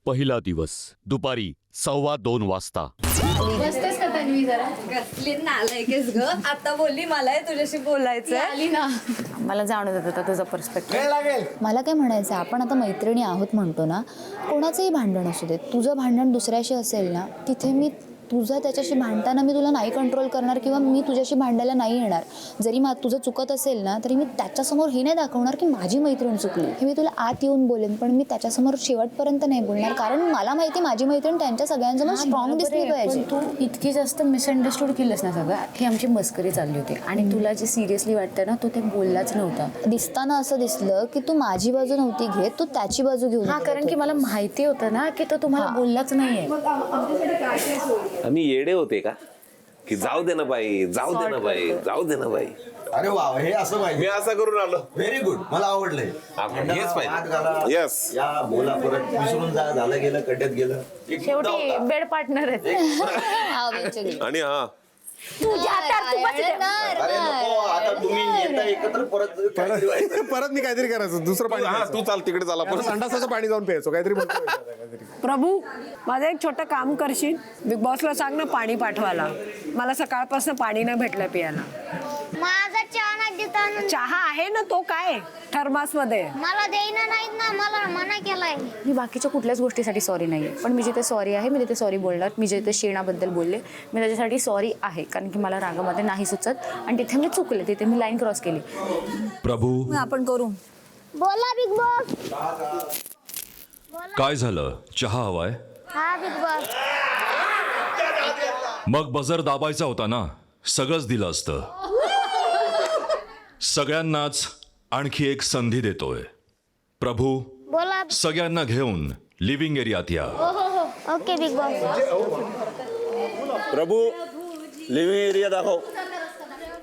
पहिला दिवस दुपारी 2:15 वाजता. बसतेस का तन्वी जरा? कसली नालायकेस ग. आता बोलली मला तुझ्याशी बोलायचं आली ना. मला जाणून येत होता तुझा पर्स्पेक्टिव्ह. मला काय म्हणायचं, आपण आता मैत्रिणी आहोत म्हणतो ना, कोणाचंही भांडण असू दे, तुझं भांडण दुसऱ्याशी असेल ना, तिथे मी तुझं त्याच्याशी भांडताना मी तुला नाही कंट्रोल करणार किंवा मी तुझ्याशी भांडायला नाही येणार. जरी तुझं चुकत असेल ना, तरी मी त्याच्यासमोर हे नाही दाखवणार की माझी मैत्रीण चुकली. हे मी तुला आत येऊन बोलेन, पण मी त्याच्यासमोर शेवटपर्यंत नाही बोलणार, कारण मला माहिती माझी मैत्रीण त्यांच्या सगळ्यांसमोर स्ट्रॉंग दिसली पाहिजे. तू इतकी जास्त मिसअंडरस्टूड केलंस ना सगळं. ही आमची मस्करी चालली होती आणि तुला जे सिरियसली वाटतं ना, तो ते बोललाच नव्हता. दिसताना असं दिसलं की तू माझी बाजू नव्हती घेत, तू त्याची बाजू घेऊन. हा, कारण की मला माहिती होतं ना की तो तुम्हाला बोललाच नाहीये. आम्ही येडे होते का की जाऊ दे ना बाई, जाऊ दे ना बाई, जाऊ दे ना बाई. अरे वा, हे असं पाहिजे. मी असं करून आलो. व्हेरी गुड, मला आवडलंय. आपण हेच पाहिजे. पाहिजे. Yes. या बोला परत विसरून जा, झालं गेलं, कड्यात गेलं. एक शेवटी मुद्दा होता. बेड पार्टनर आहेत. आणि हा अरे नको, आता तुम्ही येता एकत्र परत काहीतरी व्हायचं. परत मी काहीतरी करायचं, दुसरं पाणी हा प्यायचं. तू चाल तिकडे चाल आपण. परत संडासाचं पाणी जाऊन प्यायचो काहीतरी प्रभू, माझं एक छोटं काम करशील? बिग बॉसला सांग ना पाणी पाठवायला. मला सकाळपासून पाणी नाही भेटलं प्यायला. माझा चहा नाही देता. चहा आहे ना, तो काय थर्मास मध्ये. मला देईना नाहीत ना, मला मना केलाय. मी बाकीच्या कुठल्याच गोष्टीसाठी सॉरी नाही आहे, पण मी जिथे सॉरी आहे मी तिथे सॉरी बोलणार. मी जिथे शेणाबद्दल बोलले मी त्याच्यासाठी सॉरी आहे, कारण की मला रागामध्ये नाही सुचत आणि तिथे मी चुकले, तिथे मी लाईन क्रॉस केली. प्रभू, आपण करू. बोला बिग बॉस. काय झालं? चहा हवाय? हा बिग बॉस. मग बजर दाबायचा होता ना, सगळंच दिलं असतं. सगळ्यांनाच आणखी एक संधी देतोय. प्रभू, बोला. सगळ्यांना घेऊन लिव्हिंग एरियात या. Okay Big Boss. Prabhu, living area दाखव.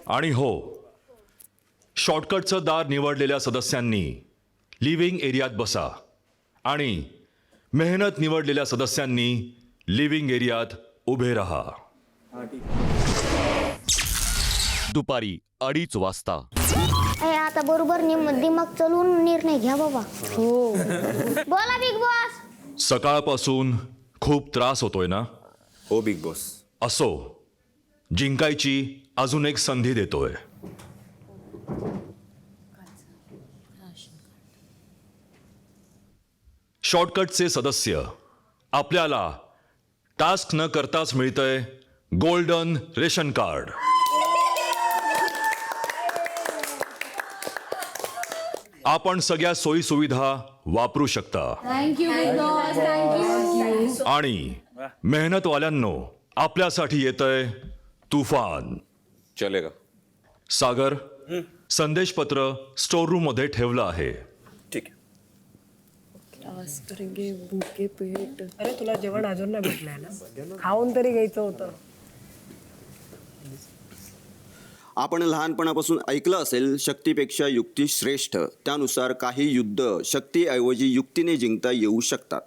आणि हो, शॉर्टकटचं दार निवडलेल्या सदस्यांनी लिव्हिंग एरियात बसा आणि मेहनत निवडलेल्या सदस्यांनी लिव्हिंग एरियात उभे राहा. दुपारी 2:30 वाजता. आता बरोबर दिमाग चलवून निर्णय घ्या बाबा. हो. बोला बिग बॉस. सकाळपासून खूप त्रास होतोय ना? हो बिग बॉस. असो, जिंकायची अजून एक संधी देतोय. शॉर्टकटचे सदस्य, आपल्याला टास्क न करताच मिळतंय गोल्डन रेशन कार्ड. आपण सगळ्या सोयी सुविधा वापरू शकता. Thank you Bigg boss, thank you. आणि मेहनतवाल्यांनो, आपल्यासाठी येतंय तुफान. चलेगा. सागर, संदेशपत्र स्टोर रूम मध्ये ठेवलं आहे. ठीक आहे. अरे तुला जेवण अजून नाही भेटलंय ना, खाऊन तरी घ्यायचं होतं. आपण लहानपणापासून ऐकलं असेल, शक्तीपेक्षा युक्ती श्रेष्ठ. त्यानुसार काही युद्ध शक्तीऐवजी युक्तीने जिंकता येऊ शकतात.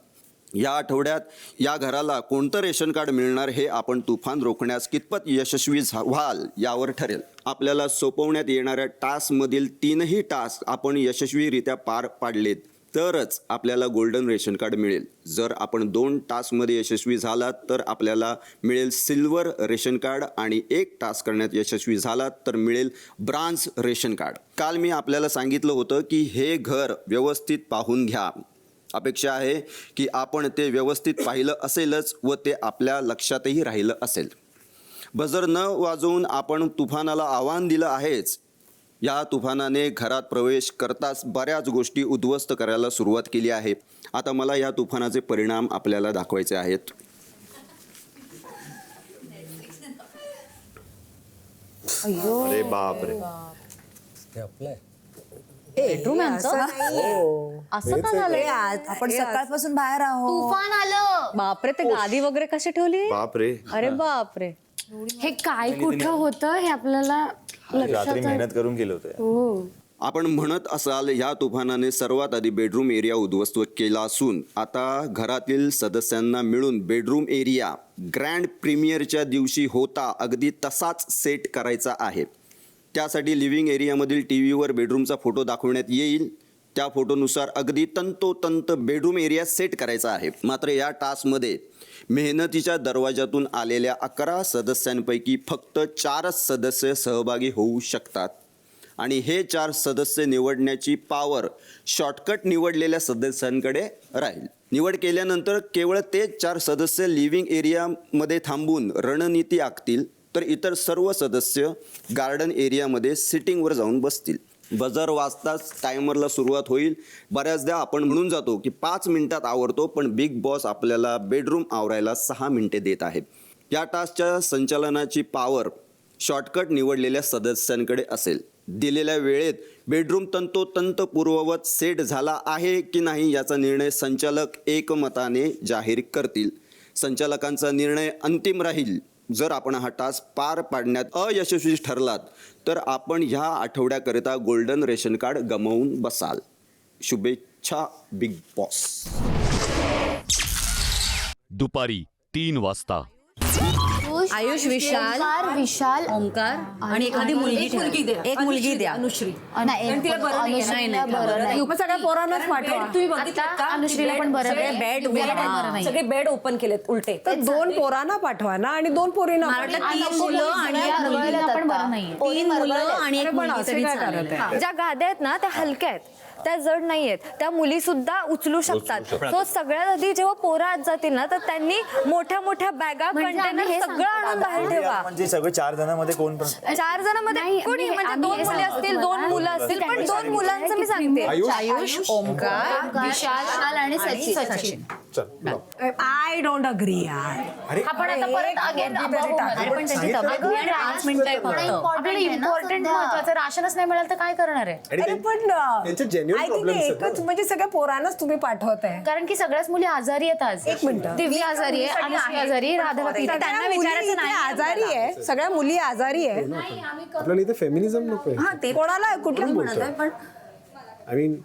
या आठवड्यात या घराला कोणतं रेशन कार्ड मिळणार हे आपण तुफान रोखण्यास कितपत यशस्वी व्हाल यावर ठरेल. आपल्याला सोपवण्यात येणाऱ्या टास्कमधील 3ही टास्क आपण यशस्वीरित्या पार पाडलेत तरच आपल्याला गोल्डन रेशन कार्ड मिळेल. जर आपण 2 टास्कमध्ये यशस्वी झालात तर आपल्याला मिळेल सिल्वर रेशन कार्ड आणि 1 टास्क करण्यात यशस्वी झालात तर मिळेल ब्रांझ रेशन कार्ड. काल मी आपल्याला सांगितलं होतं की हे घर व्यवस्थित पाहून घ्या. अपेक्षा आहे की आपण ते व्यवस्थित पाहिलं असेलच व ते आपल्या लक्षातही राहिलं असेल. बजर न वाजवून आपण तुफानाला आव्हान दिलं आहेच. या तुफानाने घरात प्रवेश करताच बऱ्याच गोष्टी उद्ध्वस्त करायला सुरुवात केली आहे. आता मला या तुफानाचे परिणाम आपल्याला दाखवायचे आहेत. अरे बापरे. बेडरूम आहे आमचं? असं का झालंय? आपण सकाळपासून बाहेर आहोत. तुफान आलं. बापरे, ते गादी वगैरे कशी ठेवली? बापरे. अरे बापरे. हे काय कुठं होतं हे आपल्याला रात्री मेहनत करून गेलं होतं. आपण म्हणत असाल, या तुफानाने सर्वात आधी बेडरूम एरिया उद्ध्वस्त केला असून आता घरातील सदस्यांना मिळून बेडरूम एरिया ग्रँड प्रीमियरच्या दिवशी होता अगदी तसाच सेट करायचा आहे. त्यासाठी लिव्हिंग एरियामधील टी व्हीवर बेडरूमचा फोटो दाखवण्यात येईल. त्या फोटोनुसार अगदी तंतोतंत बेडरूम एरिया सेट करायचा आहे. मात्र या टास्कमध्ये मेहनतीच्या दरवाजातून आलेल्या 11 सदस्यांपैकी फक्त 4 सदस्य सहभागी होऊ शकतात आणि हे 4 सदस्य निवडण्याची पॉवर शॉर्टकट निवडलेल्या सदस्यांकडे राहील. निवड केल्यानंतर केवळ ते 4 सदस्य लिव्हिंग एरियामध्ये थांबून रणनीती आखतील, तर इतर सर्व सदस्य गार्डन एरियामध्ये सिटिंगवर जाऊन बसतील. बजर वाजताच टायमरला सुरुवात होईल. बऱ्याचदा आपण म्हणून जातो की 5 मिनिटात आवरतो, पण बिग बॉस आपल्याला बेडरूम आवरायला 6 मिनिटे देत आहेत. या टास्कच्या संचालनाची पॉवर शॉर्टकट निवडलेल्या सदस्यांकडे असेल. दिलेल्या वेळेत बेडरूम तंतोतंत पूर्ववत सेट झाला आहे की नाही याचा निर्णय संचालक एकमताने जाहीर करतील. संचालकांचा निर्णय अंतिम राहील. जर आपण हा टास्क पार पाडण्यात अयशस्वी ठरलात तर आपण ह्या आठवड्याकरिता गोल्डन रेशन कार्ड गमावून बसाल. शुभेच्छा बिग बॉस. दुपारी 3 वाजता. आयुष, विशाल, विशाल ओमकार आणि एखादी मुलगी ठेवा. एक मुलगी द्या. अनुश्री. मग सगळ्या पोरांनाच पाठवा. तुम्ही बघितलं का? अनुश्रीला पण बरं सगळे नाही. बेड तुम्हाला पण बरं नाही. सगळे बेड ओपन केलेत उलटे. तर 2 पोरांना पाठवा ना आणि 2 पोरींना मला वाटलं पाठवा. 3 मुलं आणि एक मुलगी. मुलीला पण बरं नाहीये. 3 मुलं आणि एक पण मुलगी असे तरी काय चालेल. करत आहे? ज्या गाद्या आहेत ना त्या हलक्या आहेत, त्या जड नाही आहेत, त्या मुली सुद्धा उचलू शकतात. तो सगळ्यात आधी जेव्हा पोरं आत जातील ना तर त्यांनी मोठ्या मोठ्या बॅगा कंटेनर सगळं आणून बाहेर ठेवा. म्हणजे सगळे 4 जणांमध्ये कोण पण 4 जणांमध्ये कोणी म्हणजे 2 मुली असतील, 2 मुलं असतील, पण 2 मुलांचं मी सांगते. आयुष, ओमकार, विशाल आणि सचिन. आय डोंट अग्री यार. आपण आता परत अगेन पण त्यांची तब्येत आणि 5 मिनिटं आहे फक्त. आपल्याला इम्पॉर्टंट महत्वाचं राशनच नाही मिळालं तर काय करणार आहे? अरे पण I think एकच म्हणजे सगळ्या पोरांनाच तुम्ही पाठवताय. कारण की सगळ्याच मुली आजारी आहेत आज. एक मिनिट. दिव्या आजारी आहे, अनुश्री आजारी आहे, राधा सगळ्या त्यांना मुली विचारायचं इथे नाही आजारी आहे. सगळ्या मुली आजारी आहे. आपल्याला इथे फेमिनिझम नको हा ते कोणाला कुठल्या म्हणत आहे पण आय मीन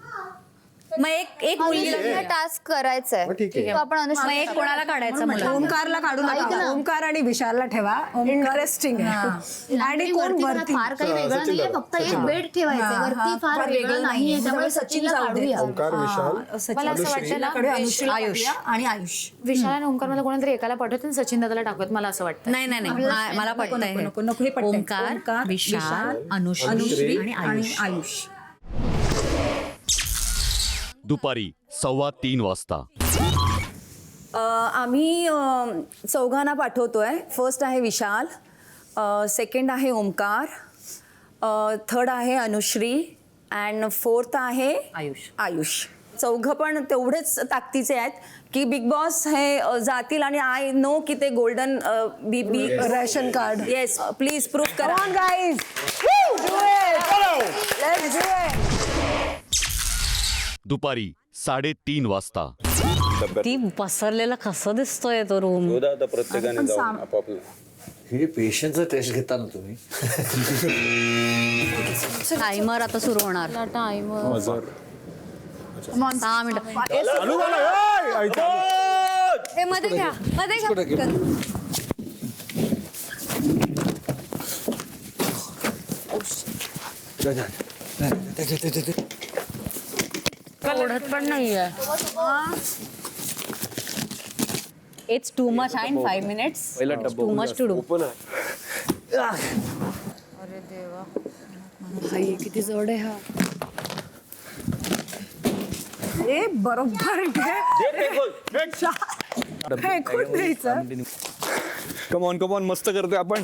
मग एक मुलगीला टास्क करायचा आहे. ठीक आहे. तो आपण मग एक कोणाला काढायचं मुलं? ओमकारला काढू नका. ओमकार आणि विशालला ठेवा. इंटरेस्टिंग आहे. आणि कोण वरती फार काही वेगळं नाहीये, फक्त एक बेड ठेवायचं वरती फार वेगळं नाहीये, त्यामुळे सचिनला काढूया. ओंकार, विशाल, मला असं वाटतं ना आयुष आणि आयुष. विशाल आणि ओमकार मला कोणातरी एकाला पाठवत आणि सचिन दादाला टाकत. मला असं वाटतं. नाही मला पटतंय हे. ओमकार, विशाल, अनुश्री आणि आयुष. दुपारी 3:15 वाजता. आम्ही चौघांना पाठवतोय. फर्स्ट आहे विशाल, सेकंड आहे ओमकार, थर्ड आहे अनुश्री अँड फोर्थ आहे आयुष. चौघं पण तेवढेच ताकदीचे आहेत की बिग बॉस हे जातील आणि आय नो की ते golden be ration card. Yes, please proof करा. Come on, guys. Do it. Let's do it. दुपारी 3:30 वाजता. ती पसरलेला कसं दिसतोय तो रूम. प्रत्येकाने जाऊन आपापलं हे पेशंटचं टेस्ट घेता ना तुम्ही. टायमर आता सुरू होणार. 6 मिनिटं. हे मध्ये घ्या, मध्ये घ्या. ओढत पण नाहीये. It's too much in 5 minutes. Too much to do. अरे देवा, किती जड आहे हा. हे बरोबर फेकून द्यायचं. कम ऑन मस्त करतोय आपण.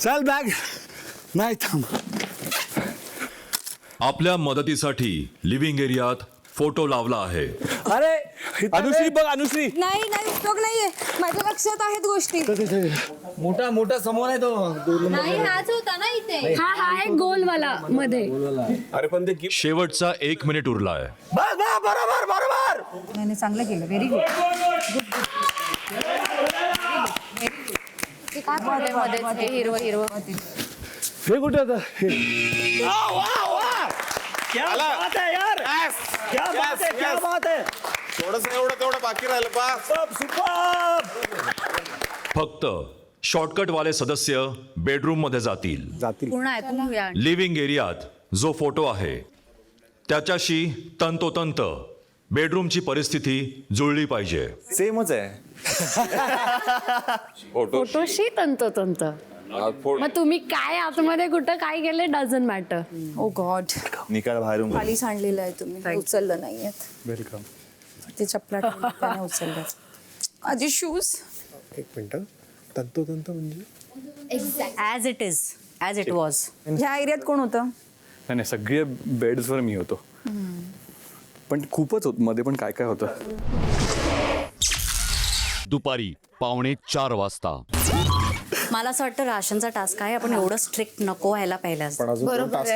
चल बॅग नाही थांब. आपल्या मदतीसाठी लिव्हिंग एरियात फोटो लावला आहे. अरे अनुश्री बघ, अनुश्री नाही उपयोग नाहीये. माझ्या लक्षात आहेत गोष्टी. मोठा समोर आहे तो. नाही हाच होता ना इथे. हा एक गोलवाला मध्ये. अरे पण ते शेवटचा 1 मिनिट उरलाय. बरोबर. नाही चांगलं केलं. Very good. ते काय प्रॉब्लेम मध्ये हिरवं हे कुठे आता? क्या बात है यार. क्या बात है. थोडंसं तेवढं बाकी राहिलं बा. फक्त शॉर्टकटवाले सदस्य बेडरूममध्ये जातील. पूर्ण ऐकून घेऊया. लिव्हिंग एरियात जो फोटो आहे त्याच्याशी तंतोतंत बेडरूमची परिस्थिती जुळली पाहिजे. सेमच आहे. फोटोशी तंतोतंत. मग तुम्ही काय आतमध्ये कुठं काय केलं डझंट मॅटर. ओ गॉड, निकाल बाहेरून खाली सांडलेलं आहे तुम्ही, उचललं नाहीये. वेलकम. ते चपला ठेवल्याने उचललं. माझे शूज. एक मिनिट. तंतोतंत म्हणजे as it is, as it was. ह्या एरियात कोण होतं? नाही सगळे बेड्सवर मी होतो, पण खूपच होत मध्ये पण काय काय होतं. दुपारी 3:45 वाजता. मला असं वाटतं राशनचा टास्क आहे, आपण एवढं स्ट्रिक्ट नको व्हायला पहिल्याच. पण अजून 2 टास्क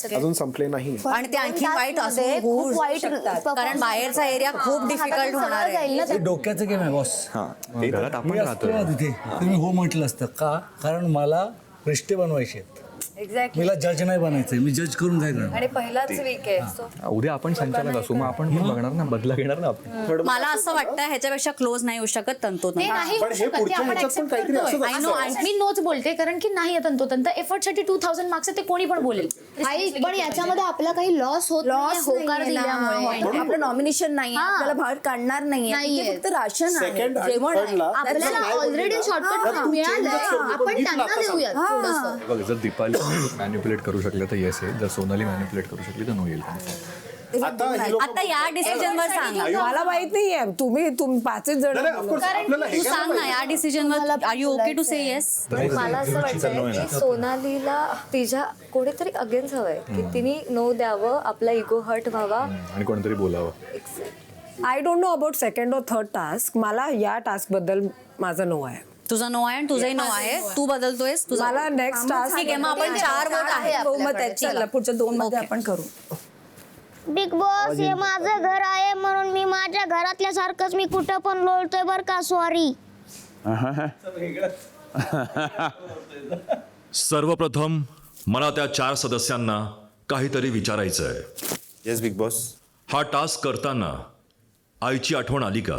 आहेत. अजून संपले नाही. आणि ते आणखी वाईट असू खूप वाईट शकतात, कारण बाहेरचा एरिया खूप डिफिकल्ट होणार आहे. डोक्याचं गेम आहे बॉस. घरात आपण मी असतो ना तिथे तुम्ही हो म्हटलं असतं का, कारण मला रिश्ते बनवायचे आहेत. एक्झॅक्टली. मला जज नाही बनायचंय, मी जज करून काय करणार. आणि पहिलाच वीक आहे. So, उद्या आपण संचालक असू, मग आपण पण बघणार ना, बदला घेणार ना आपण. मला असं वाटतं ह्याच्यापेक्षा क्लोज नाही होऊ शकत तंतोतंत. ते नाही पण हे पुढच्या ह्याच्यात पण काहीतरी असं I know, मी नोच बोलते कारण की नाही तंतोतंत एफर्टसाठी 2000 मार्क्स ते कोणी पण बोलेल. आई पण याच्यामध्ये आपला काही लॉस होत नाही, होकार दिल्यामुळे. आपलं नॉमिनेशन नाही, आपल्याला बाहेर काढणार नाहीये. फक्त राशन आहे, Second आणि जेवण आहे. third ला आपल्याला ऑलरेडी शॉर्टकट मिळालंय, आपण त्यांना देऊयात थोडंसं. बघ, जर दीपाली मॅन्युपुलेट करू शकले तर येस आहे, जर सोनाली मॅन्युपुलेट करू शकली तर नो येईल. आता या डिसिजनवर सांगा. मला माहित नाहीये, तुम्ही 5 जण तू सांग ना या डिसिजनवर, are you okay to say yes? मला असं वाटतंय की सोनालीला तिच्या कोणीतरी अगेन्स्ट हवंय की तिने नो द्यावं, आपला इगो हर्ट व्हावा. आणि कोणतरी बोलावं. I don't know about second और थर्ड टास्क. मला या टास्क बद्दल माझा नो आहे. तुझा नो आहे आणि तुझाही नो आहे. तू बदलतोयस तुझा. मला नेक्स्ट टास्क. ठीक आहे, मग आपण 4 वोट आहे. बहुमत आहे. चला पुढच्या 2 मध्ये आपण करू. बिग बॉस हे माझं घर आहे म्हणून मी माझ्या घरातल्या सारखंच मी कुठं पण लोळतोय बर का. सॉरी. सर्वप्रथम मला त्या 4 सदस्यांना काहीतरी विचारायचं आहे. Yes big boss. हा टास्क करताना आईची आठवण आली का?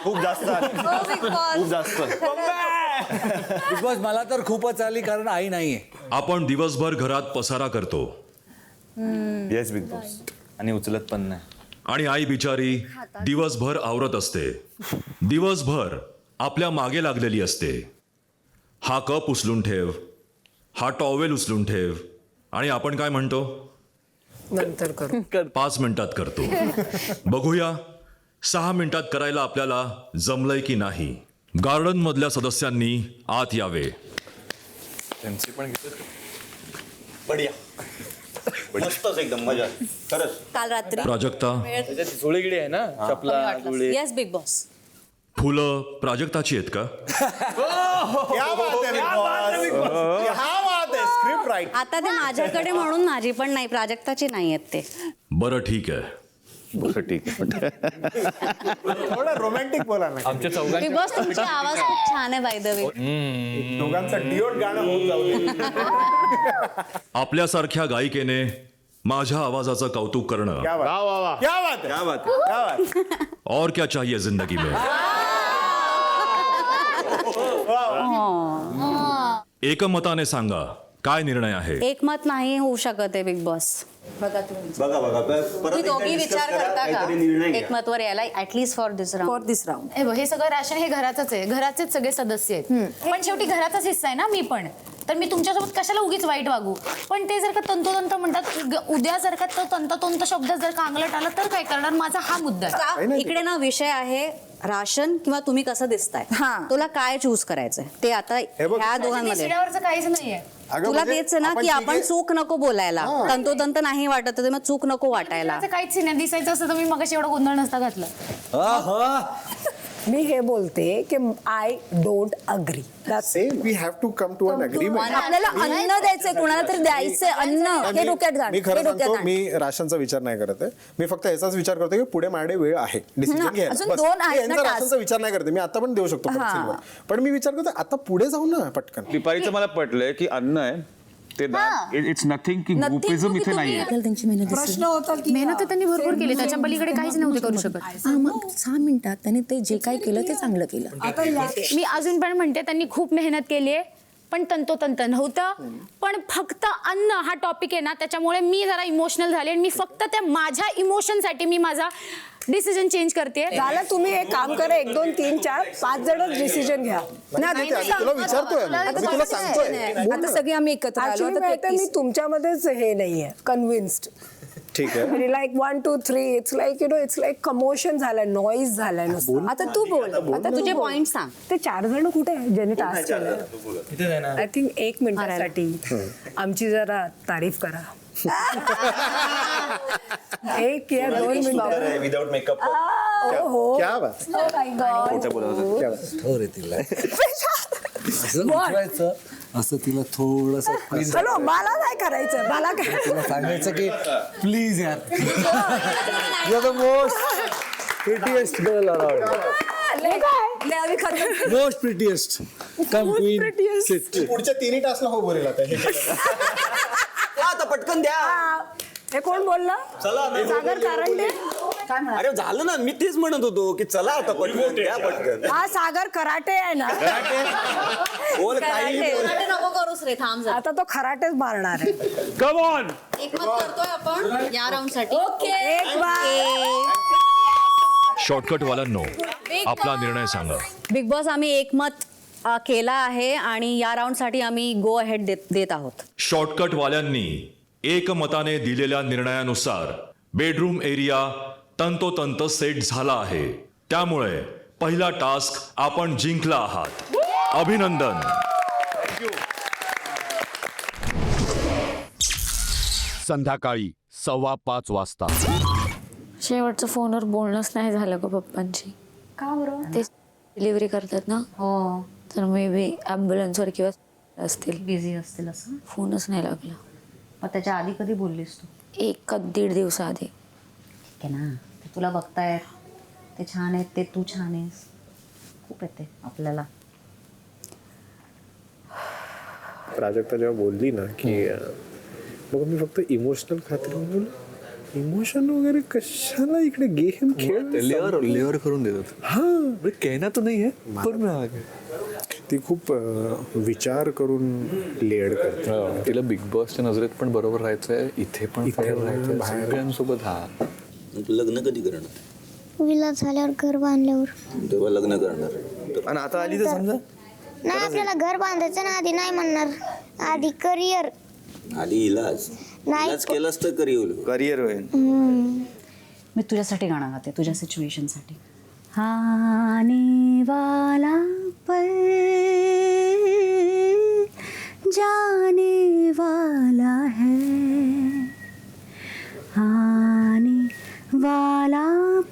खूप जास्त खूप जास्त. बिग बॉस मला तर खूपच आली, कारण आई नाहीये. आपण दिवसभर घरात पसारा करतो येस बिग बॉस. आणि उचलत पण नाही. आणि आई बिचारी दिवसभर आवरत असते, दिवसभर आपल्या मागे लागलेली असते. हा कप उचलून ठेव, हा टॉवेल उचलून ठेव, आणि आपण काय म्हणतो? नंतर करू. 5 मिनिटात करतो. बघूया 6 मिनिटात करायला आपल्याला जमलंय की नाही. गार्डन मधल्या सदस्यांनी आत यावे. त्यांचे पण बढिया. मस्तच एकदम मजा. खरंच. काल रात्री प्राजक्ता, जुळेगिडी आहे ना, चपला जुळे. Yes big boss. फुलं प्राजक्ताची आहेत का? क्या बात है बिग बॉस. क्या बात है. Script right. आता ते माझ्याकडे म्हणून माझी पण नाही, प्राजक्ताची नाही आहेत ते. बरं ठीक आहे. बरं ठीक आहे. थोडं रोमॅन्टिक बोला ना. आमच्या चौघांची बिग बॉस तुमची आवाज खूप छान आहे बाय द वे. दोघांचं डिओट गाणं होऊन जाऊ दे. आपल्यासारख्या गायिकेने माझ्या आवाजाचं कौतुक करणं क्या बात. क्या बात है. क्या बात. क्या बात. और क्या चाहिए जिंदगी में. एकमताने सांगा काय निर्णय आहे? एकमत नाही होऊ शकत आहे बिग बॉस. बघा तुम्ही. बघा परत तुम्ही दोघी एकदा विचार discuss करा, करता का काहीतरी निर्णय घ्या. एकमतवर यायला, ऍटलीस्ट फॉर दिस राऊंड? हे सगळं राशन हे घराचंच आहे, घराचेच सगळे सदस्य आहेत. पण शेवटी घराचाच हिस्सा आहे ना मी पण. तर मी तुमच्यासोबत कशाला उगीच वाईट वागू. पण ते जर का तंतोतंत म्हणतात, उद्या जर का तो तंतोतंत शब्द जर का अंगलट आला तर काय करणार? माझा हा मुद्दा आहे. इकडे ना विषय आहे राशन किंवा तुम्ही कसं दिसताय. तुला काय चूज करायचंय ते आता ह्या दोघांमध्ये. सिड्यावरचं काहीच नाहीये. तुला तेच ना की आपण चूक नको बोलायला, तंतोतंत नाही वाटत तर मग चूक नको वाटायला. असं काहीच नाही दिसायचं असतं तर मी मगाशी एवढा गोंधळ नसता घातला. मी हे बोलते की I don't agree. Same. We have to come to an agreement. आपल्याला अन्न द्यायचंय, कोणाला तरी द्यायचंय अन्न. हे डोक्यात घाल. मी खरं सांगतो, मी राशनचा विचार नाही करत आहे. मी फक्त याचाच विचार करतो की पुढे माझ्याकडे वेळ आहे डिसिजन घ्यायला. अजून बस. 2 आहेत मी ना यांचा task. राशनचा विचार नाही करते. मी आता पण देऊ शकतो तपशीलवार. पण मी विचार करतो आता पुढे जाऊ ना पटकन. दिपाळीचं मला पटलंय की अन्न आहे ते इट्स नथिंग की ग्रुपिझम इथे नाहीये. त्यांची मेहनत प्रश्न होता की मेहनत तर त्यांनी भरपूर केली, त्याच्या पलीकडे काहीच नव्हते करू शकत. मग 6 मिनिटात त्याने ते जे काय केलं ते चांगलं केलं. आता मी अजून पण म्हणते त्यांनी खूप मेहनत केली आहे, पण तंतोतंत नव्हतं. पण फक्त अन्न हा टॉपिक आहे ना, त्याच्यामुळे मी जरा इमोशनल झाले आणि मी फक्त त्या माझ्या इमोशनसाठी मी माझा डिसिजन चेंज करते. झालं, तुम्ही एक काम करा, 1 2 3 4 5 जणच डिसिजन घ्या. नाही, तुला विचारतोय मी तुला सांगतोय. आता सगळी आम्ही एकत्र आलो. Actually आता माहिती आहे, मी तुमच्यामध्येच हे नाहीये कन्व्हिन्स्ड. ठीक आहे. Like 1 2 3 it's like it's like commotion झालंय, नॉईज झालाय नुसतं. आता तू बोल, आता तुझे पॉइंट सांग. ते 4 जण कुठे आहे ज्यांनी टास्क केलं? आय थिंक 1 मिनिटासाठी आमची जरा तारीफ करा. 1 या 2 मिनिटं विदाउट मेकअप. हो. क्या बात. क्या बात. हो रे तिला असं उठवायचं, असं तिला थोडस प्लीज. हॅलो, मला काय करायचं, मला काय तिला सांगायचं की प्लीज यार, you are the most prettiest girl around, most prettiest, come queen sit. पुढच्या 3 टास्कला हो बोलेल आता हे. आता पटकन द्या. हे कोण बोलला? सागर कारंडे. अरे झालं ना, मी तेच म्हणत होतो की चला आता पटकन द्या, पटकन. हा सागर कराटे आहे ना. बोल काही बोल. नको करूस रे, थांब जरा. आता तो खराटेच मारणार आहे. Come on. एकमत करतोय आपण या राऊंड साठी. एक बार. शॉर्टकट वाल्यांनो, आपला निर्णय सांगा. बिग बॉस, आम्ही एकमत केला आहे आणि या राऊंड साठी आम्ही गो अहेड देत आहोत. शॉर्टकट वाल्यांनी एकमताने दिलेल्या निर्णयानुसार बेडरूम एरिया तंतोतंत सेट झाला आहे. त्यामुळे पहिला टास्क आपण जिंकला आहात. अभिनंदन. संध्याकाळी 5:15 वाजता. शेवटचं फोनवर बोलणंच नाही झालं ग पप्पांची. का बरं? ते डिलिव्हरी करतात ना, हो, तर मे बी ॲम्ब्युलन्सवर किंवा असतील, बिझी असतील असं. फोनच नाही लागला. मग त्याच्या आधी कधी बोललीस तू? 1-1.5 दिवसाआधी. ठीक आहे ना, ते तुला बघतायत, ते छान आहेत, ते तू छान आहेस, खूप येते आपल्याला. प्राजक्ता जेव्हा बोलली ना की मग मी फक्त इमोशनल खात्री म्हणून इमोशन वगैरे कशाला इकडे गेम खेळ. लेअर करून देतात. हा, कहना तो नाही है पर मैं आ ती खूप विचार करून लेड करते. तिला बिग बॉसच्या नजरेत पण बरोबर राहायचंय, इथे पण राहायचंय, सगळ्यांसोबत. हा, लग्न कधी करणार? विलास झाल्यावर, घर बांधल्यावर तेव्हा लग्न करणार. आणि आता आली तर समजा नाही, आपल्याला घर बांधायचं ना, आधी नाही म्हणणार, आधी करिअर. आधी इलाज केलास तर करिअर होईल. मी तुझ्यासाठी गाणं गाते, तुझ्या सिच्युएशनसाठी. आने वाला पल जाने वाला है, आने वाला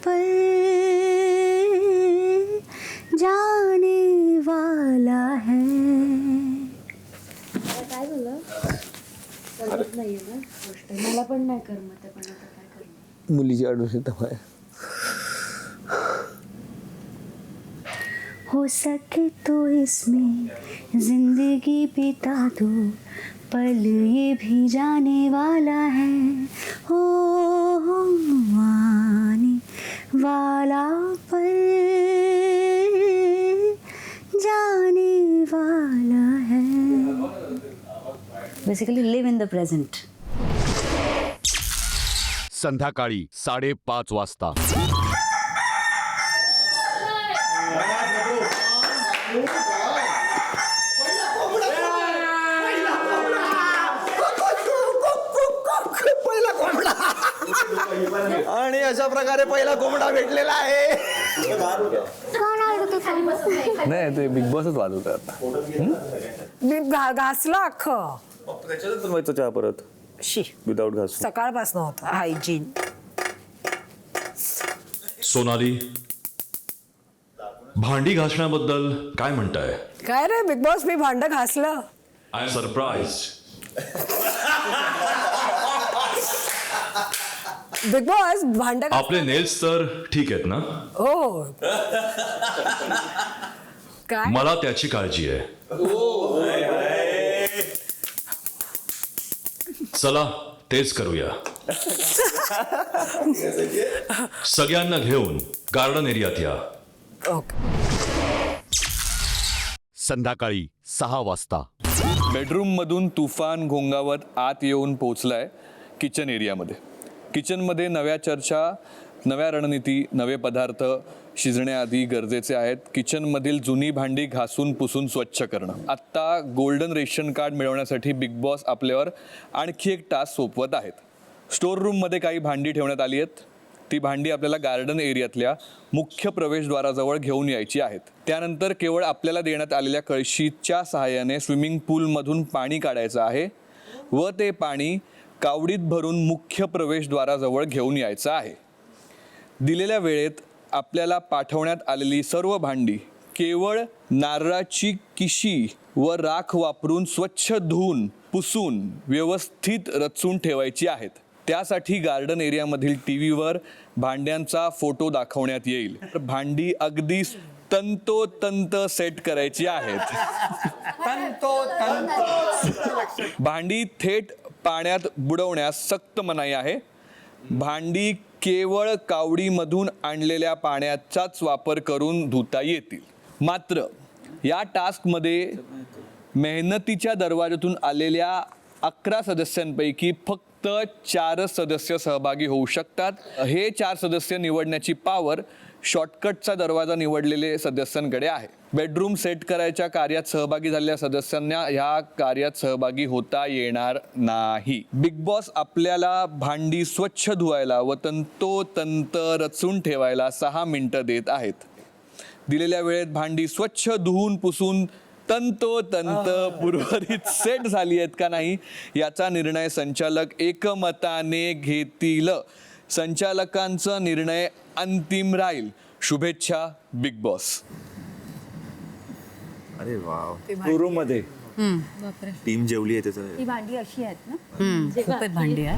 पल जाने वाला है. काय झालं? मला पण नाही करमत, पण आता काय करणार. मुलीची आठवण आहे. हो सके तो इसमें जिंदगी बिता दो, पल ये भी जाने वाला है. हो आने वाला पल जाने वाला है. Basically live in the present. संध्याकाळी 5:30 वाजता. आणि अशा प्रकारे पहिला कोंबडा भेटलेला आहे. नाही, ते बिग बॉसच वाजवतात. मी घासलं अख्खं. त्याच्यातच बनवायचं चहा परत शी, विदाउट घास. सकाळपासून होतं हायजीन. सोनाली, भांडी घासण्याबद्दल काय म्हणताय? काय रे बिग बॉस, मी भांड घासलं. I am surprise. Big Boss भांड. आपले नेल्स तर ठीक आहेत ना? हो. काय मला त्याची काळजी आहे. चला तेच करूया. सगळ्यांना घेऊन गार्डन एरियात या. संध्याकाळी 6 वाजता. बेडरूममधून तुफान घोंगावत आत येऊन पोचलाय किचन एरियामध्ये. किचनमध्ये नव्या चर्चा, नव्या रणनीती, नवे पदार्थ शिजण्याआधी गरजेचे आहेत. किचनमधील जुनी भांडी घासून पुसून स्वच्छ करणं. आत्ता गोल्डन रेशन कार्ड मिळवण्यासाठी बिग बॉस आपल्यावर आणखी एक टास्क सोपवत आहेत. स्टोर रूममध्ये काही भांडी ठेवण्यात आली आहेत. ती भांडी आपल्याला गार्डन एरियातल्या मुख्य प्रवेशद्वाराजवळ घेऊन यायची आहेत. त्यानंतर केवळ आपल्याला देण्यात आलेल्या कळशीच्या सहाय्याने स्विमिंग पूलमधून पाणी काढायचं आहे व ते पाणी कावडीत भरून मुख्य प्रवेशद्वाराजवळ घेऊन यायचं आहे. दिलेल्या वेळेत आपल्याला पाठवण्यात आलेली सर्व भांडी केवळ नारळाची किशी व राख वापरून स्वच्छ धुवून पुसून व्यवस्थित रचून ठेवायची आहेत. त्यासाठी गार्डन एरियामधील टीव्हीवर भांड्यांचा फोटो दाखवण्यात येईल. भांडी अगदी तंतोतंत सेट करायची आहेत. भांडी थेट पाण्यात बुडवण्यास सक्त मनाई आहे. भांडी केवळ कावडीमधून आणलेल्या पाण्याचाच वापर करून धुता येतील. मात्र या टास्कमध्ये मेहनतीच्या दरवाजातून आलेल्या 11 सदस्यांपैकी फक्त 4 सदस्य सहभागी होऊ शकतात. हे 4 सदस्य निवडण्याची पॉवर शॉर्टकटचा दरवाजा निवडलेले सदस्यांकडे आहे. बेडरूम सेट करायच्या कार्यात सहभागी झालेल्या सदस्यांना ह्या कार्यात सहभागी होता येणार नाही. बिग बॉस आपल्याला भांडी स्वच्छ धुवायला व तंतोतंत रचून ठेवायला 6 मिनिटं देत आहेत. दिलेल्या वेळेत भांडी स्वच्छ धुवून पुसून तंतोतंत उर्वरित सेट झाली आहेत का नाही याचा निर्णय संचालक एकमताने घेतील. संचालकांचा निर्णय अंतिम राहील. शुभेच्छा बिग बॉस. अरे वाव. रूम मध्ये टीम जेवली आहे त्याचं. ती भांडी अशी आहेत ना. खूपच भांडी आहे.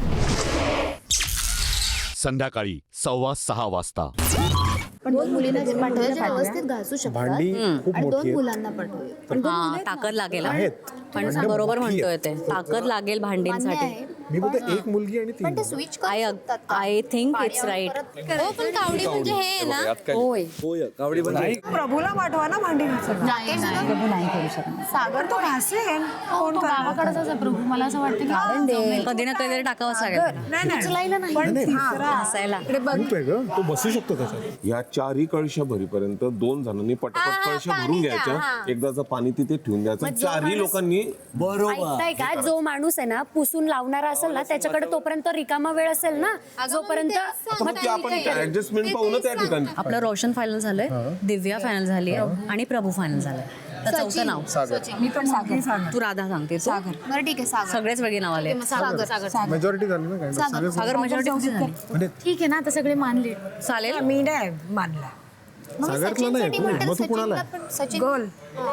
संध्याकाळी 6:15 वाजता. पण 2 मुलींना जे पाठवूया जे व्यवस्थित घासू शकतात भांडी खूप आणि 2 मोठी आहे. मुलांना पाठवूया. पण ताकद लागेल. पण भांडं बरोबर मोठी म्हणतोय आहे. ते. ताकद लागेल भांडींसाठी. मी बोलतो एक मुलगी आणि पण 3 ते स्विच करू शकतात का? आय थिंक पाणी इट्स राईट. परत हो पण कावडी म्हणजे हे आहे ना. होय. होय कावडी म्हणजे प्रभूला पाठवा ना भांडी घासायला. प्रभू नाही करू शकत. सागर तो घासेल. कोण करणार? गावाकडचाच आहे प्रभू. मला असं वाटतं की कधी ना कधीतरी टाकावंच लागेल. नाही पण तिसरा घासायला. खूप आहे ग. तो बसू शकतो त्याच्यात. या 4 कळशा भरीपर्यंत 2 जणांनी पटापट कळशा भरून घ्यायच्या. एकदाचं पाणी तिथे ठेवून द्यायचं. 4 लोकांनी ऐकताय का? जो माणूस आहे ना पुसून लावणारा असेल ना त्याच्याकडे तोपर्यंत रिकामा वेळ असेल ना जोपर्यंत मग ते आपण ऍडजस्टमेंट पाहू ना त्या ठिकाणी. आपलं रोशन फायनल झालंय, दिव्या फायनल झाली आणि प्रभू फायनल झालंय. तर चौथं नाव मी पण सागर. तू राधा सांगते. सागर. बरं ठीक आहे सागर. सगळेच वेगळी नाव आले. मेजॉरिटी झाली ना काय. सागर मेजॉरिटी झाली. ठीक आहे ना आता सगळे मानले. चालेल. मी नाही मानला. सागरला नाही तू. मग तू कुणाला गोल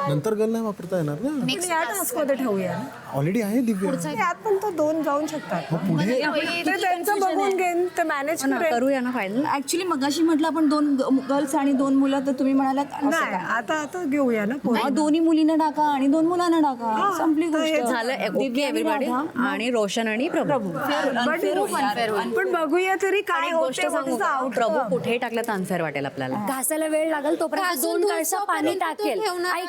नंतर गल नाही वापरता येणार ना. या टास्कमध्ये ठेवूया ना. ऑलरेडी आहे दिव्या. यात पण तो 2 जाऊन शकतात. ते त्यांचं बघून घेईन ते मॅनेज करूया ना फायनल. ऍक्च्युली मगाशी म्हटलं आपण 2 गर्ल्स आणि 2 मुलं तर तुम्ही म्हणालात नाही आता घेऊया ना. दोन्ही मुलींना टाका आणि 2 मुलांना टाका. संपली गोष्ट. झालं एव्हरीबॉडी आणि रोशन आणि प्रभू. पण बघूया तरी काय गोष्ट सांगू का? प्रभू कुठे टाकलं तर अनफेअर वाटेल आपल्याला. घासायला वेळ लागेल तोपर्यंत 2 कळशा पाणी टाकेल.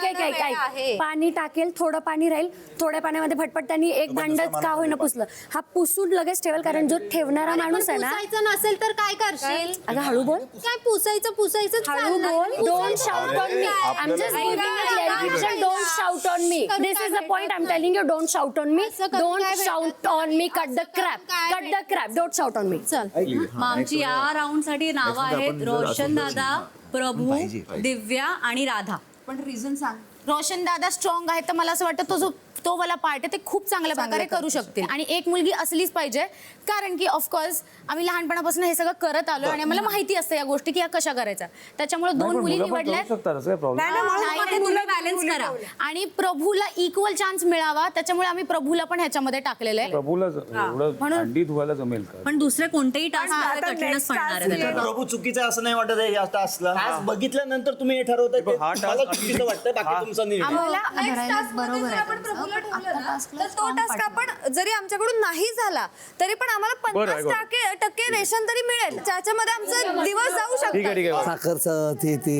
ऐक पाणी टाकेल. थोडं पाणी राहील. थोड्या पाण्यामध्ये फटफट त्यांनी एक भांडच का होईना पुसलं. हा पुसून लगेच ठेवेल कारण जो ठेवणारा माणूस आहे ना. पुसायचं नसेल तर काय करशील. अगं हळू बोल. काय पुसायचं हळू बोल. Don't shout on me. I am just giving a clarification. Don't shout on me. This is the point. I am telling you don't shout on me. Don't shout on me. Cut the crap. Don't shout on me. चल. मग आमची या round साठी नावं आहेत रोशन दादा, प्रभू, दिव्या आणि राधा. पण रिझन सांग. रोशन दादा स्ट्रॉंग आहे तर मला असं वाटतं तो वाला पार्ट आहे ते खूप चांगल्या प्रकारे करू शकतील. आणि एक मुलगी असलीच पाहिजे कारण की ऑफकोर्स आम्ही लहानपणापासून हे सगळं करत आलो आणि आम्हाला माहिती असते या गोष्टी की या कशा करायच्या. त्याच्यामुळे 2 मुली निवडल्या बॅलन्स करा आणि प्रभूला इक्वल चान्स मिळावा त्याच्यामुळे आम्ही प्रभूला पण ह्याच्यामध्ये टाकलेलं आहे. प्रभूला एवढं भांडी धुवायला जमेल का? पण दुसरे कोणतेही टास्क कठीणच पडणार आहे. प्रभू चुकीचं असं नाही वाटत आहे या टास्कला. बघितल्यानंतर तुम्ही हे ठरवताय ते मला चुकीचं वाटतं. बाकी तुमचं तुमचा निर्णय. आम्हाला Next भरायला task मध्ये बरोबर जर आहे आपण त्यांचं, प्रभूला पण ठेवलं आत्ता ना, taskला तर तो strong टास्क partner. आपण जरी आमच्याकडून नाही झाला तरी पण आम्हाला बरं आहे, 50% रेशन तरी मिळेल ज्याच्यामध्ये आमचा दिवस जाऊ शकतो. ठीक आहे. साखरचं ते ते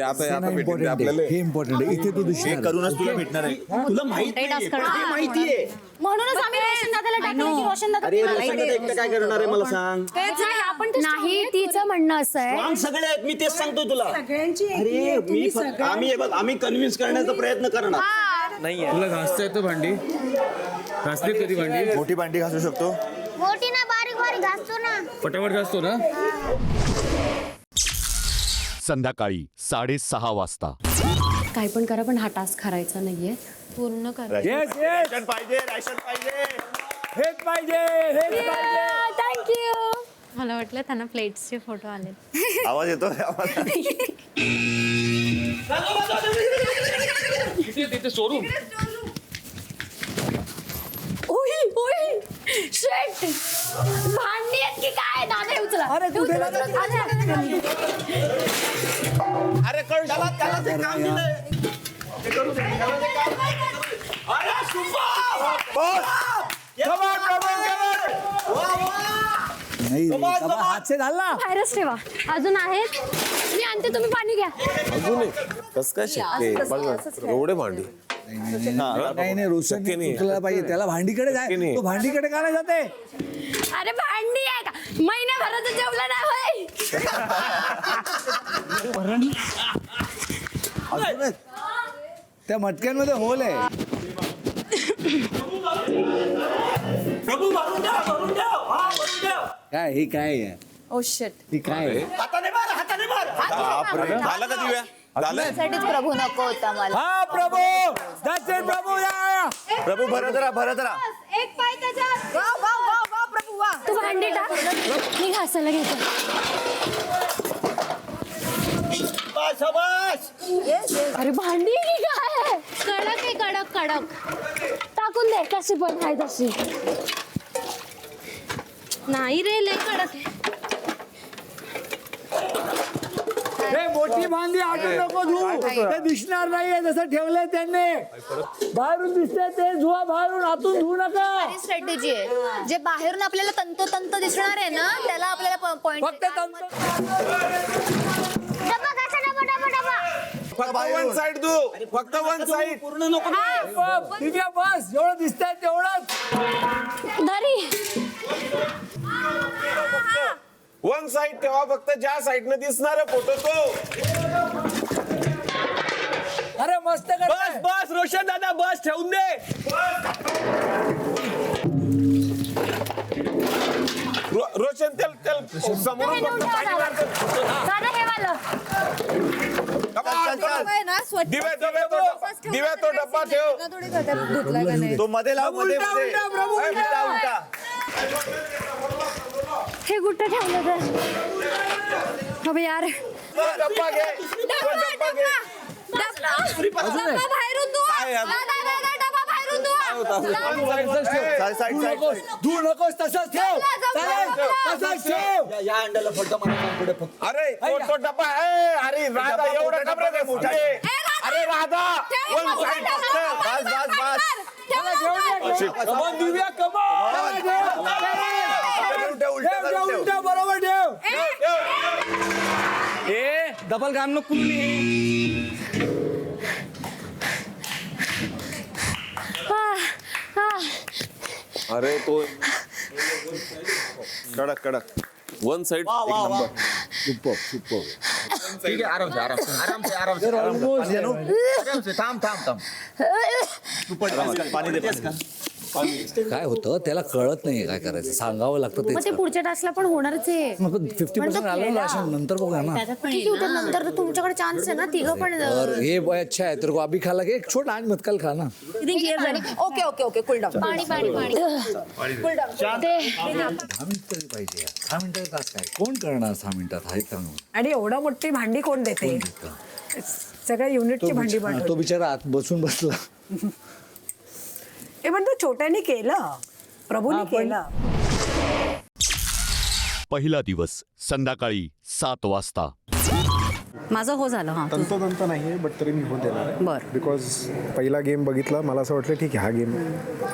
आता भेटेल इम्पॉर्टंट आपल्याला. हे इम्पॉर्टंट आहे. इथे तू दुसरं करूनच तुला भेटणार आहे. तुला माहितीये. म्हणूनच आम्ही रोशन दादाला टाकलं की रोशन दादा अरे रोशन दादा एकटं काय करणार आहे मला सांग. नाही तिचं म्हणणं असं आहे Strong सगळे आहेत मी तेच सांगतो तुला. अरे मी आम्ही कन्व्हिन्स करण्याचा प्रयत्न करणार. तुला घासता येतं भांडी घासते कधी भांडी मोठी भांडी घासू शकतो. मोठी ना बारीक बारीक घासतो ना. पटापट घासतो ना. संध्याकाळी 6:30 वाजता. काय पण करा पण हा टास्क हरायचा नाहीये. पूर्ण करा. राशन पाहिजे, राशन पाहिजे. हेच पाहिजे थँक्यू. मला वाटलं त्यांना प्लेट्सचे फोटो आले. आवाज येतो आवाज. तिथे सोडून शेट भांडी आहेत की काय दादा उचला. अरे कुठे अरे कळ त्याला ते काम दिलंय. ते करू दे. अरे नाही हात से घालला. बाहेरच ठेवा. अजून आहेत मी आणते तुम्ही पाणी घ्या. अजून कस काय शक्य आहे? एवढे भांडी नाही रोशन उचलायला पाहिजे त्याला भांडीकडे जाय. तो भांडीकडे का नाही जाते. अरे भांडी आहे का महिन्याभराचं जेवलं नाही होय. त्या मटक्यांमध्ये होल आहे. काय हे काय आहे. Oh shit. ही काय आहे. हाताने मार. झालं का दिव्या झालं. त्यासाठीच प्रभू नको होता मला. हा प्रभू that's it, प्रभू या. प्रभू भरत राहा. एक पाय त्याच्यात. वा प्रभू वा. तू भांडी टाक मी घासायला घेतो. शाबास. अरे भांडी की काय कडक आहे कडक. टाकून दे कशी पण आहे तशी. नाही रे लय कडक आहे. हे मोठी भांडी आटू नको धू. ते दिसणार नाहीये जसं ठेवलंय त्यांनी. बाहेरून दिसतंय ते धुवा बाहेरून आतून धुवू नका. स्ट्रॅटेजी आहे जे बाहेरून आपल्याला तंतोतंत दिसणार आहे ना त्याला आपल्याला पॉइंट. फक्त डबा घासा डबा. फक्त वन साइड तू फक्त वन साइड पूर्ण नको. दिव्या बस जेवढं दिसतंय तेवढंच. धरी वन साइड ठेवा फक्त ज्या साइडने दिसणार फोटो तो. अरे मस्त बस रोशन दादा बस ठेवून दे. रोशन तेल समोरून फक्त पाणी मारतो. दादा हे वालं. दिव्या तो डब्बा ठेव. तो मध्ये लाव मध्ये उलटा. हे कुठं ठेवलं तर अबे यार. डब्बा घे. डब्बा घे. डबा बाहेरून धुवा. डबा बाहेरून धुवा. धू नकोस तसंच ठेव. तसंच ठेव. या अंड्याला फटका मारा पुढे फक्त. अरे तो डब्बा आहे. अरे राधा एवढा डब्बा आहे मोठा. अरे राधा वन साइड कमॉन दिव्या कमॉन. उलटा बरोबर ठेव. ए डबल काम नको. अरे तो कडक वन साइड एक नंबर. ठीक आहे आराम से थांब. तू पाणी दे. काय होतं त्याला कळत नाही काय करायचं सांगावं लागतं मग ते पुढच्या टास्कला पण होणारच आहे. 50% आलं राशन नंतर बघूया ना. ठीक होतं नंतर तर तुमच्याकडे चान्स आहे ना तिघं पण. और ये अच्छा है तेरे को अभी खा लगे एक छोटा आज मत कल खाना. Okay cool down. पाणी 10 मिनिटं तरी पाहिजे. 10 मिनिटं तास काय कोण करणार 6 मिनिटात आहे सांग. आणि एवढा मोठी भांडी कोण देते. सगळ्या युनिटची भांडी तो बिचारा आत बसून बसला. पण तो छोट्याने केलं प्रभूने केलं. पहिला दिवस संध्याकाळी 7 वाजता. माझं हो झालं हां तंतोतंत नाही आहे बट तरी मी हो देणार आहे बरं. बिकॉज पहिला गेम बघितला मला असं वाटलं ठीक आहे हा गेम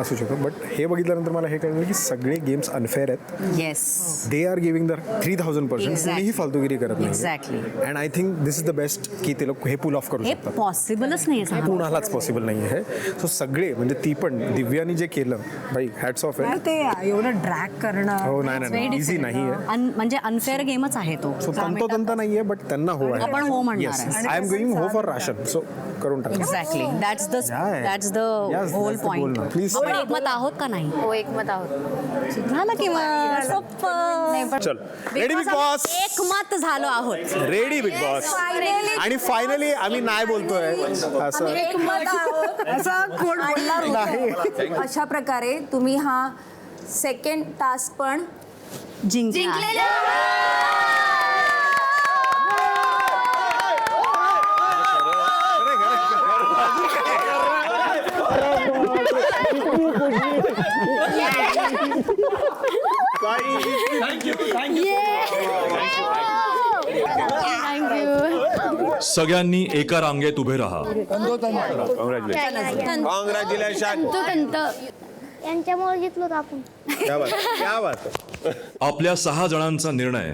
असू शकतो बट हे बघितल्यानंतर मला हे कळलं की सगळे गेम्स अनफेअर आहेत. Yes they are giving the 3000% कोणीही फालतुगिरी करत नाही exactly and I think this is the best की ते लोक हे पुल ऑफ करू हे शकतात. पॉसिबलच नाही आहे कुणालाच पॉसिबल नाही आहे. सो सगळे म्हणजे ती पण दिव्यानी जे केलं भाई हॅट्स ऑफ आहे. ते एवढं ड्रॅग करणं हो नाही इझी नाही आहे. म्हणजे अनफेअर गेमच आहे तो सो तंतोतंत नाही आहे बट त्यांना हो आहे. आपण हो म्हणणार आहे. आय एम गोइंग हो फॉर राशन सो करून टाका. Exactly that's the whole point. Please आपण एकमत आहोत का नाही? हो एकमत आहोत. झालं की मग चल रेडी बिग बॉस. एकमत झालो आहोत. Ready big boss. आणि फायनली आम्ही नाही बोलतोय असं असं कोण बोलणार नाही. अशा प्रकारे तुम्ही हा सेकंड टास्क पण जिंकलेला. सगळ्यांनी एका रांगेत उभे राहा. यांच्यामुळे जिंकलो आपण. आपल्या 6 जणांचा निर्णय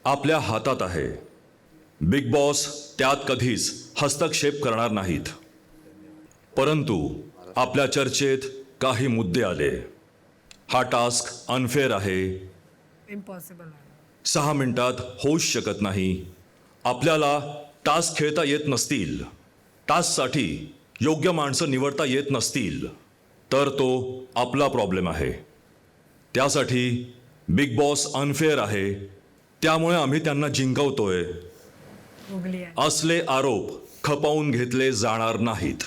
आपल्या हातात आहे. बिग बॉस त्यात कधीच हस्तक्षेप करणार नाहीत. परंतु आपल्या चर्चेत काही मुद्दे आले. हा टास्क अनफेअर आहे. इम्पॉसिबल 6 मिनिटात होऊच शकत नाही. आपल्याला टास्क खेळता येत नसतील, टास्कसाठी योग्य माणसं निवडता येत नसतील तर तो आपला प्रॉब्लेम आहे. त्यासाठी बिग बॉस अनफेअर आहे, त्यामुळे आम्ही त्यांना जिंकवतोय असले आरोप खपवून घेतले जाणार नाहीत.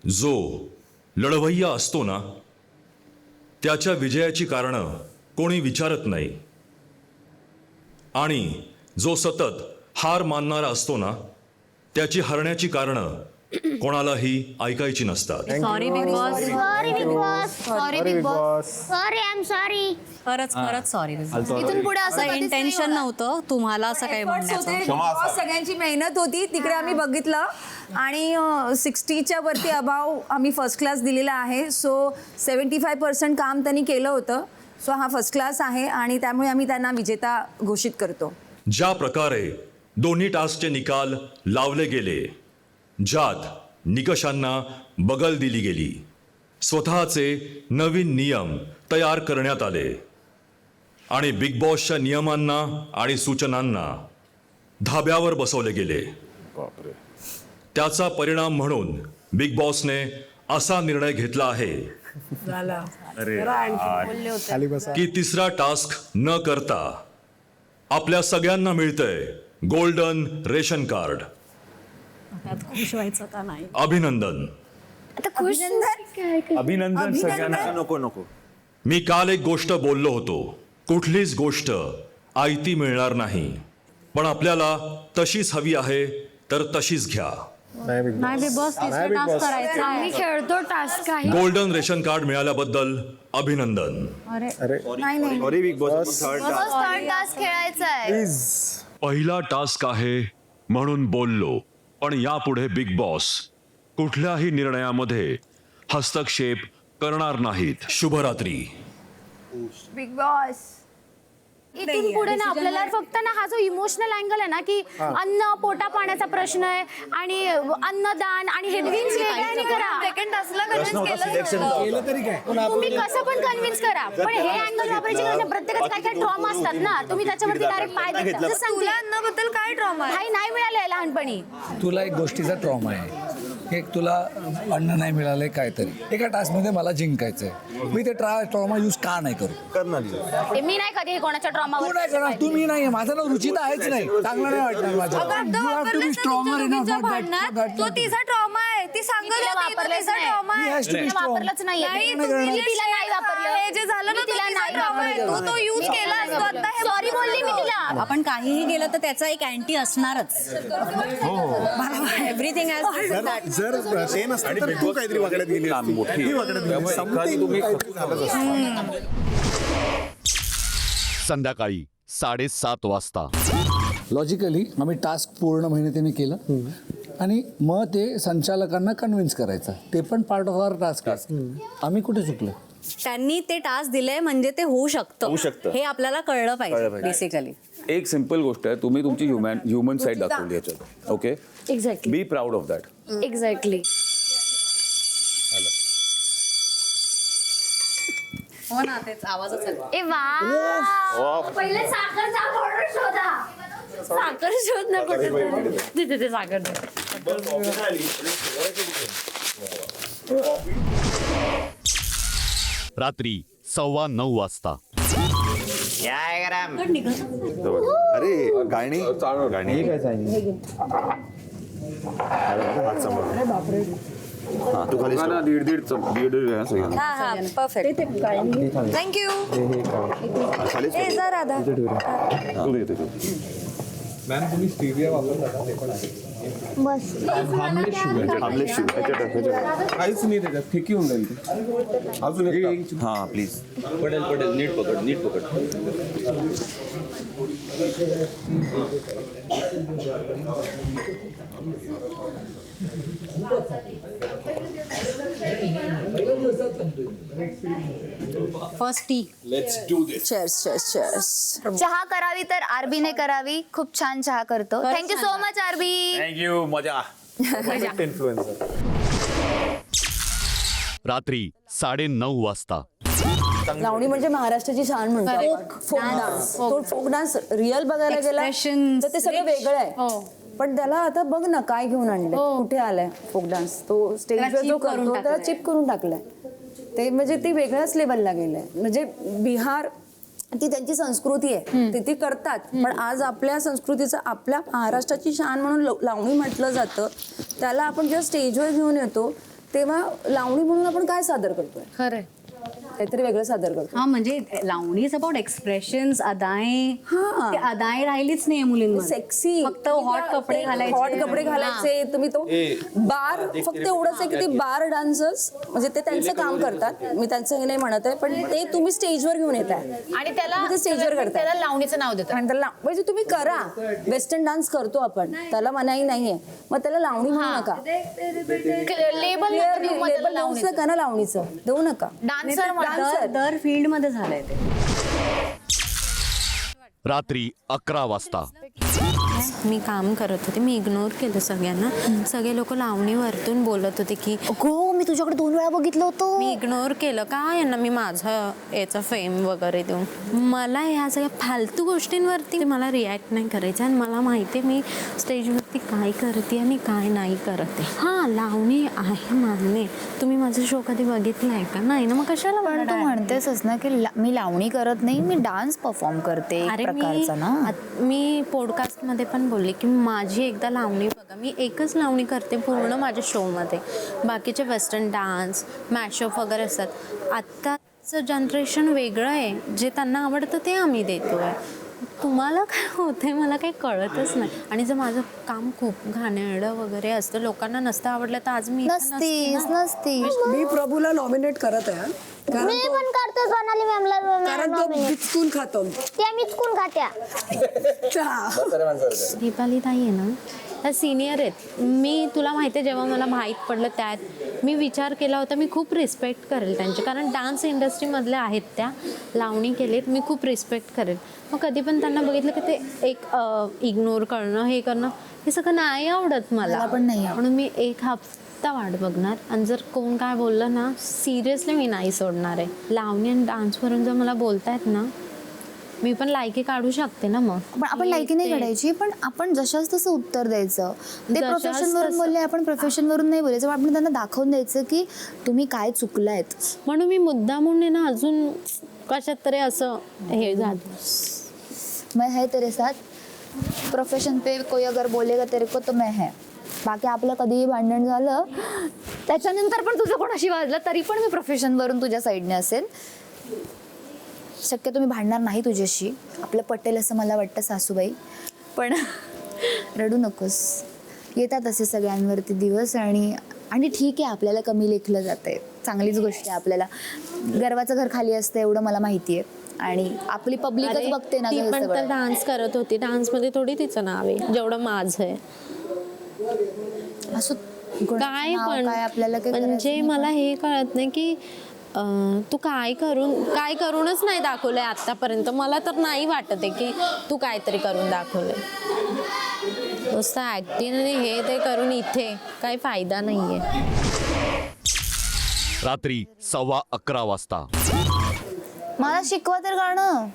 जो लढवय्या असतो ना त्याच्या विजयाची कारणं कोणी विचारत नाही आणि जो सतत हार मानणारा असतो ना त्याची हरण्याची कारणं कोणालाही ऐकायची नसतात. Sorry big boss. Sorry big boss. Sorry big boss. Sorry I am sorry. खरंच सॉरी. इथून पुढे असं इंटेन्शन नव्हतं तुम्हाला असं काही म्हणण्याचं. सगळ्यांची मेहनत होती तिकडे आम्ही बघितलं आणि 60च्या वरती अभाव आम्ही फर्स्ट क्लास दिलेला आहे. सो 75% काम त्यांनी केलं होतं. सो हा फर्स्ट क्लास आहे आणि त्यामुळे आम्ही त्यांना विजेता घोषित करतो. ज्या प्रकारे दोन्ही टास्कचे निकाल लावले गेले, ज्यात निकषांना बगल दिली गेली, स्वतःचे नवीन नियम तयार करण्यात आले आणि बिग बॉसच्या नियमांना आणि सूचनांना धाब्यावर बसवले गेले, त्याचा परिणाम म्हणून बिग बॉसने असा निर्णय घेतला आहे की तिसरा टास्क न करता आपल्या सगळ्यांना मिळतंय गोल्डन रेशन कार्ड. खुश व्हायचं का नाही? अभिनंदन. अभिनंदन सगळ्यांना. नको मी काल एक गोष्ट बोललो होतो, कुठलीच गोष्ट आयती मिळणार नाही, पण आपल्याला तशीच हवी आहे तर तशीच घ्या. नाही बिग बॉस तिसरा टास्क करायचा. आम्ही खेळतो टास्क आहे. गोल्डन रेशन कार्ड मिळाल्याबद्दल अभिनंदन. Sorry big boss. टास्क खेळायचा आहे. पहिला टास्क आहे म्हणून बोललो, पण यापुढे बिग बॉस कुठल्याही निर्णयामध्ये हस्तक्षेप करणार नाहीत. शुभरात्री. बिग बॉस इथून पुढे ना आपल्याला फक्त ना हा जो इमोशनल अँगल आहे ना की अन्न पोटा पाण्याचा प्रश्न आहे आणि अन्नदान आणि हे कन्व्हिन्स करा. सेकंड टास्कला कन्व्हिन्स केलं तुम्ही कसं पण कन्व्हिन्स करा, पण हे अँगल वापरायची गरज नाही. प्रत्येकाचे काय काय ट्रॉमा असतात ना, तुम्ही त्याच्यावरती डायरेक्ट पाय देता. तुला अन्नाबद्दल काय ट्रॉमा आहे? नाही मिळालंय लहानपणी. तुला एक गोष्टीचा ट्रॉमा आहे. एक तुला अन्न नाही मिळालंय काहीतरी एका टास्कमध्ये मला जिंकायचंय. मी ते ट्रॉमा यूज का नाही करू? मी नाही कधी कोणाच्या ट्रॉमा तू नाही करणार. तुम्ही नाही. माझं नाव रुची तर आहेच नाही. चांगलं नाही वाटणार माझ्या. You have to be stronger enough for that. तो तिचा ट्रॉमा आहे. ती सांगत वापरलेच नाही. वापरलंच नाही. तिला नाही वापरलं. हे जे झालं ना तिला नाही. तो यूज केला. सॉरी बोलली मी तिला. आपण काहीही केलं तर त्याचा एक अँटी असणारच. एव्हरीथिंग जर ते नसतं तर तू काहीतरी वागण्यात गेली संध्याकाळी 7:30 वाजता. लॉजिकली आम्ही टास्क पूर्ण मेहनतीने केलं आणि मग ते संचालकांना कन्व्हिन्स करायचं, ते पण पार्ट ऑफ आवर टास्क आहे. आम्ही कुठे चुकलो? त्यांनी ते टास्क दिले म्हणजे ते होऊ शकतं हे आपल्याला कळलं पाहिजे बेसिकली. एक सिंपल गोष्ट आहे, तुम्ही तुमची ह्युमन साईड दाखवली याच्यात. Okay, exactly be proud of that. Exactly. हो ना, तेच आवाजच ए वा पहिले साखरचा पावडर शोधा. साखर शोध ना कुठे तिथे ते साखर रात्री 9:15 वाजता. अरे गाणी गाणी काय सांगितलं? तू खाली दीड परफेक्ट. थँक्यू. राधा. मॅम तुम्ही स्टीविया वापरता ते पण आहे. बस काहीच नाही त्याच्यात, फिकी होऊन जाईल ते. अजून एक हा प्लीज. पडेल नीट पकड. First tea. चेअर्स. चहा करावी तर आरबीने करावी. खूप छान चहा करतो. Thank you so much RB. Thank you. मजा. इन्फ्लुएन्सर. रात्री 9:30 वाजता. लावणी म्हणजे महाराष्ट्राची शान म्हणतो. Folk dance. तो फोक डान्स रिअल बघायला गेला तर ते सगळं वेगळं आहे. पण त्याला आता बघ ना काय घेऊन आणलंय, कुठे आलाय फोक डान्स. तो स्टेजवर जो करतो त्याला चिप करून टाकलाय. ते म्हणजे ती वेगळ्याच लेवलला गेलंय. म्हणजे बिहार ती त्यांची संस्कृती आहे, ती करतात. पण आज आपल्या संस्कृतीचं, आपल्या महाराष्ट्राची शान म्हणून लावणी म्हटलं जातं. त्याला आपण जेव्हा स्टेजवर घेऊन येतो तेव्हा लावणी म्हणून आपण काय सादर करतोय? खरंय, काहीतरी वेगळं सादर करतो. हा म्हणजे लावणी इज अबाउट एक्सप्रेशन्स. अदाय ती अदाय राहिलीच नाही मुलींमध्ये. सेक्सी फक्त हॉट कपडे घालायचे. तुम्ही तो बार फक्त एवढंच आहे की ते बार डान्सर्स म्हणजे ते त्यांचं काम करतात. मी त्यांचं हे नाही म्हणत आहे, पण ते तुम्ही स्टेजवर घेऊन येत आहे आणि त्याला स्टेजवर करतात. त्याला लावणीचं नाव देतात. आणि त्याला म्हणजे तुम्ही करा. वेस्टर्न डान्स करतो आपण, त्याला मनाई नाहीये, मग त्याला लावणी म्हणू नका. लेबल देऊच नका ना, लावणीचं देऊ नका. डान्सर दर फील्ड मध्ये झालंय ते. रात्री 11 वाजता. मी काम करत होते, मी इग्नोर केलं सगळ्यांना. सगळे लोक लावणीवरतून बोलत होते की हो मी तुझ्याकडे 2 वेळा बघितलं होतं. मी इग्नोर केलं का यांना मी माझं याचा फेम वगैरे देऊन. मला ह्या सगळ्या फालतू गोष्टींवरती मला रिॲक्ट नाही करायचं. आणि मला माहिती आहे मी स्टेजवरती काय करते आणि काय नाही करते. हां, लावणी आहे मान्य. तुम्ही माझा शो कधी बघितला आहे का? नाही ना, मग कशाला? पण तू म्हणतेसच ना की मी लावणी करत नाही, मी डान्स परफॉर्म करते. अरे मी पॉडकास्टमध्ये पण बोलले की माझी एकदा लावणी बघा. मी एकच लावणी करते पूर्ण माझ्या शोमध्ये. बाकीचे वेस्टर्न डान्स, मॅशअप वगैरे असतात. आत्ताचं जनरेशन वेगळं आहे, जे त्यांना आवडतं ते आम्ही देतो आहे. तुम्हाला काय होतंय मला काही कळतच नाही. आणि जर माझं काम खूप घाणेरडं वगैरे असतं, लोकांना नसतं आवडलं तर आज मी नसती. मी प्रभूला नॉमिनेट करत आहे. मी पण करतो सोनाली मॅमला. कारण तो मिचकून खातो. त्या मिचकून खात्या. दीपाली ताई आहे ना, त्या सिनियर आहेत. मी तुला माहिती आहे, जेव्हा मला माहीत पडलं त्यात मी विचार केला होता मी खूप रिस्पेक्ट करेल त्यांचे, कारण डान्स इंडस्ट्रीमधल्या आहेत त्या, लावणी केलेत, मी खूप रिस्पेक्ट करेल. मग कधी पण त्यांना बघितलं की ते एक इग्नोर करणं, हे करणं, हे सगळं नाही आवडत मला. पण नाही. म्हणून मी एक हफ्ता वाट बघणार. आणि जर कोण काय बोललं ना, सिरियसली मी नाही सोडणार आहे. लावणी आणि डान्सवरून जर मला बोलतायत ना, मी पण लायकी काढू शकते ना. मग पण आपण लायकी नाही काढायची, पण आपण जशाच तसं उत्तर द्यायचं. ते प्रोफेशनवरून बोलले, आपण प्रोफेशनवरून नाही बोलायचं. आपण त्यांना दाखवून द्यायचं की तुम्ही काय चुकलायत. म्हणून मी मुद्दामून ना अजून कशात तरी असं हे झालं. मैं है तेरे साथ, प्रोफेशन पे कोई अगर बोलेगा तेरे को तो मैं है. बाकी आपलं कधीही भांडण झालं त्याच्यानंतर पण तुझं कोणाशी वाजलं तरी पण मी प्रोफेशनवरून तुझ्या साईडने असेल. शक्यतो मी भांडणार नाही तुझ्याशी. आपलं पटेल असं मला वाटतं सासूबाई. पण रडू नकोस, येतात असे सगळ्यांवरती दिवस आणि आणि ठीक आहे आपल्याला कमी लेखलं जातंय, चांगलीच गोष्ट आहे. आपल्याला गर्वाचं घर खाली असतं एवढं मला माहिती आहे आणि आपली पब्लिकच बघते ना ती हे पण तर सगळं. डान्स करत होती, डान्समध्ये थोडी तिचं नाव आहे जेवढं माझं आहे. असं काय नाव पण काय आपल्याला काही करायचं म्हणजे नाही. मला हे कळत नाही की तू काय करूनच नाही दाखवलंय आतापर्यंत. मला तर नाही वाटत आहे की तू काहीतरी करून दाखवलंय. नुसतं ऍक्टिंग आणि हे ते करून इथे काही फायदा नाहीये. रात्री 11:15 वाजता. मला शिकवा तर गाणं.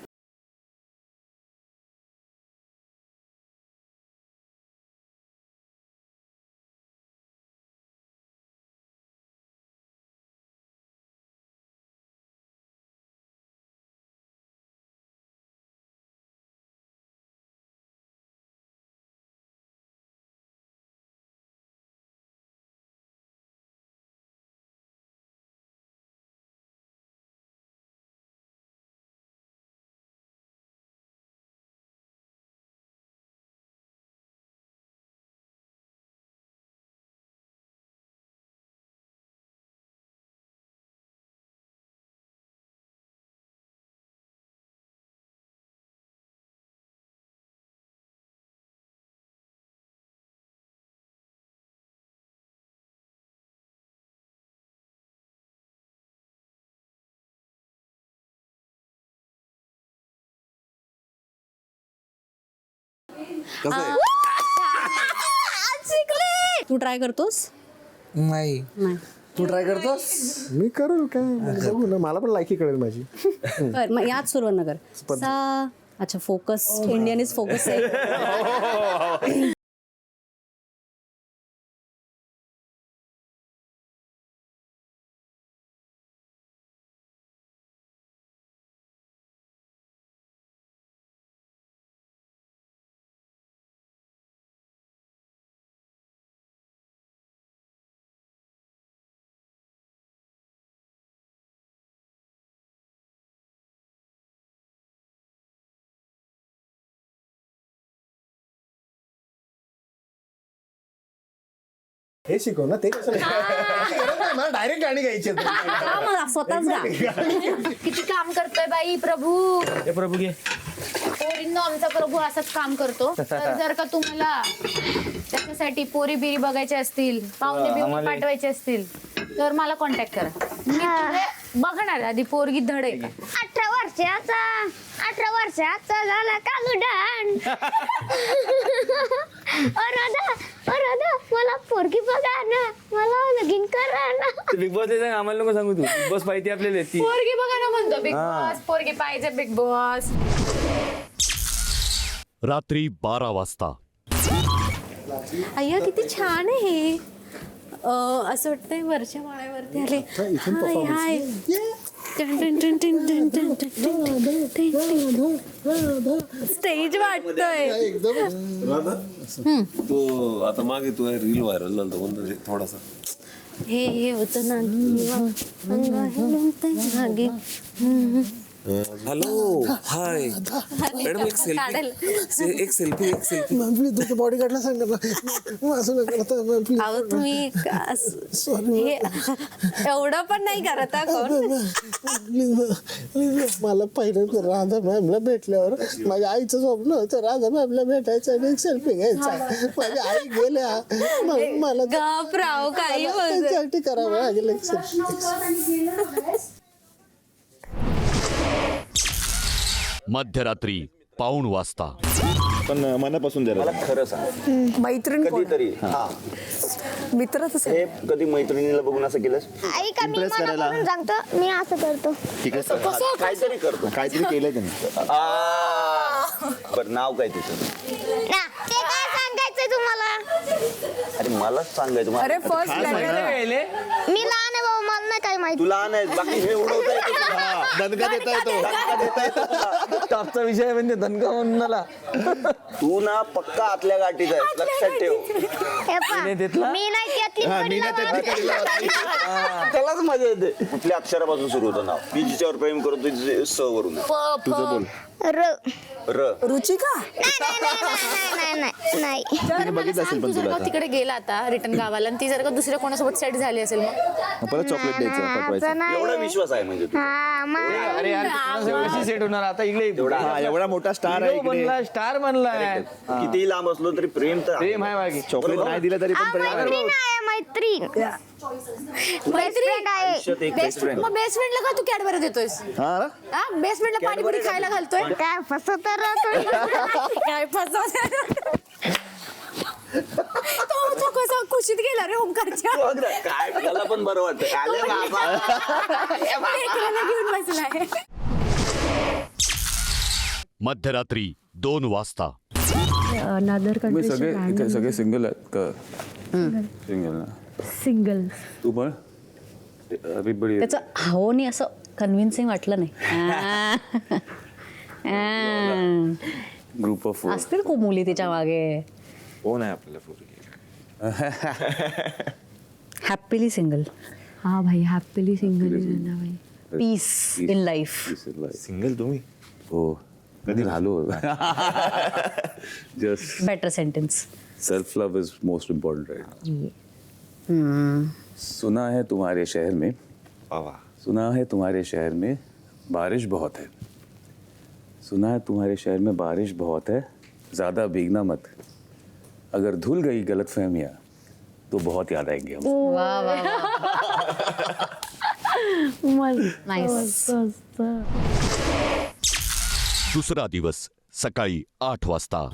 तू ट्राय करतोस? नाही. तू ट्राय करतोस? मी करू काय बघू ना, मला पण लायकी कळेल माझी. मग याच सुरुवात कर. सा अच्छा फोकस इंडियन इज फोकस आहे. हे शिकव ना, ते कसं मला डायरेक्ट गाणी गायची आहेत. मला स्वतःच गा. किती काम करतोय बाई प्रभू. हे प्रभू घे. पोरींनो आमचा प्रभू असंच काम करतो. तर जर का तुम्हाला त्याच्यासाठी पोरी बिरी बघायचे असतील, पाहुणे बिहुणे पाठवायचे असतील तर मला कॉन्टॅक्ट करा. मी तुझे बघणार आधी पोरगी धड आहे का. 18 वर्षाचा झाला कालुडान. राधा मला पोरगी बघा ना, मला लगीन करा ना. बिग बॉस आम्हाला नको सांगू, तू बिग बॉस पाहिजे आपल्याला ती. पोरगी बघा ना म्हणतो बिग बॉस. पोरगी पाहिजे बिग बॉस. रात्री 12 वाजता. अय्या किती छान आहे हे. असं वाटतंय वरच्या माळ्यावरती आले. हाय हाय. स्टेज वाटतोय. तो आता मागे तू रील व्हायरल झालं होतं थोडासा. हे होतं ना मागे. हॅलो हाय मॅडम, एक सेल्फी. तुझ्या बॉडी गार्डला सांग ना, असं नका. अहो तुम्ही हे एवढं पण नाही करत कोण. मला पहिलं राधा मॅमला भेटल्यावर माझ्या आईचं स्वप्न होतं राधा मॅमला भेटायचं आणि एक सेल्फी घ्यायचा. माझ्या आई गेल्या, मला घाबराव काही त्याच्यासाठी करावं लागेल एक सेल्फी. मध्यरात्री 1:15 वाजता. पण मनापासून द्यायला खरं सांग. मैत्रीण कधीतरी मित्रच हे कधी मैत्रिणीला बघून असं केलंस? आई का मी मनापासून सांगतो, मी असं करतो. ठीक आहे, काहीतरी करतो, काहीतरी केलंय त्यांनी. बरं नाव काय तुझं? ना ते काय सांगायचंय तुम्हाला? अरे मलाच सांगायचं. अरे फर्स्ट मी लहान आहे बाबा, मला नाही काय माहिती. माहिती. तू लहान आहेस, बाकी हे उडवता येतं तुला. दणका देता येतो, दणका देता येतो. टॉपचा विषय म्हणजे दणका म्हणून. तू ना पक्का आतल्या गाठीत आहेस, लक्षात ठेव. हे पहा, मी देतला? मी नाही त्यातली हा, मी नाही त्यातली कडीला वाजली. हा, त्यालाच मजा येते. कुठल्या अक्षरापासून सुरू होतं नाव? मी जिच्यावर प्रेम करतो तिचे स वरून. तुझं बोल. र. रुचिका नाही. तिने बघितलं असेल पण तुला आता. तिकडे गेला आता रिटर्न गावाला आणि ती जर का दुसऱ्या कोणासोबत सेट झाली असेल मग परत चॉकलेट द्यायचं, पटवायचं. एवढा विश्वास आहे म्हणजे तुला? अरे यार कशी सेट होणार आता इकडे हा, एवढा मोठा स्टार आहे इकडे. स्टार बनलाय. कितीही लांब असलो तरी प्रेम तर प्रेम आहे बाकी. चॉकलेट नाही दिलं तरी पण प्रेम आहे. मैत्रीण आहे. आयुष्यात एक बेस्ट फ्रेंड. मग बेस्ट फ्रेंडला का तू कॅडबरी देतोयस? हा बेस्ट फ्रेंडला पाणीपुरी खायला घालतोय? काय फसवत काय तो कसा खुशीत गेला रे ओंकारच्या. काय त्याला पण बरं वाटतं. आले बाबा. लेकराला घेऊन बसलाय. मध्यरात्री 2 वाजता. तुम्ही सगळे सिंगल आहेत का? सिंगल ना. सिंगल. तू पण everybody- त्याचं हावनी असं कन्व्हिन्सिंग वाटलं नाही. ग्रुप ऑफ असतील खूप मुली तिच्या मागे. कोण आहे आपल्याला हॅपीली सिंगल. हा भाई happily single. Peace in life. Single तुम्ही? हो कधी झालो. Just better sentence. Self love is most important right. सुना है तुम्हारे शहर में, सुना है तुम्हारे शहर में बारिश बहुत है, सुना है तुम्हारे शहर में बारिश बहुत है, ज़्यादा भीगना मत, अगर धुल गई गलतफहमियां तो बहुत याद आएंगे हम. वाह वाह नाइस. दुसरा दिवस सकाळी 8 वाजता.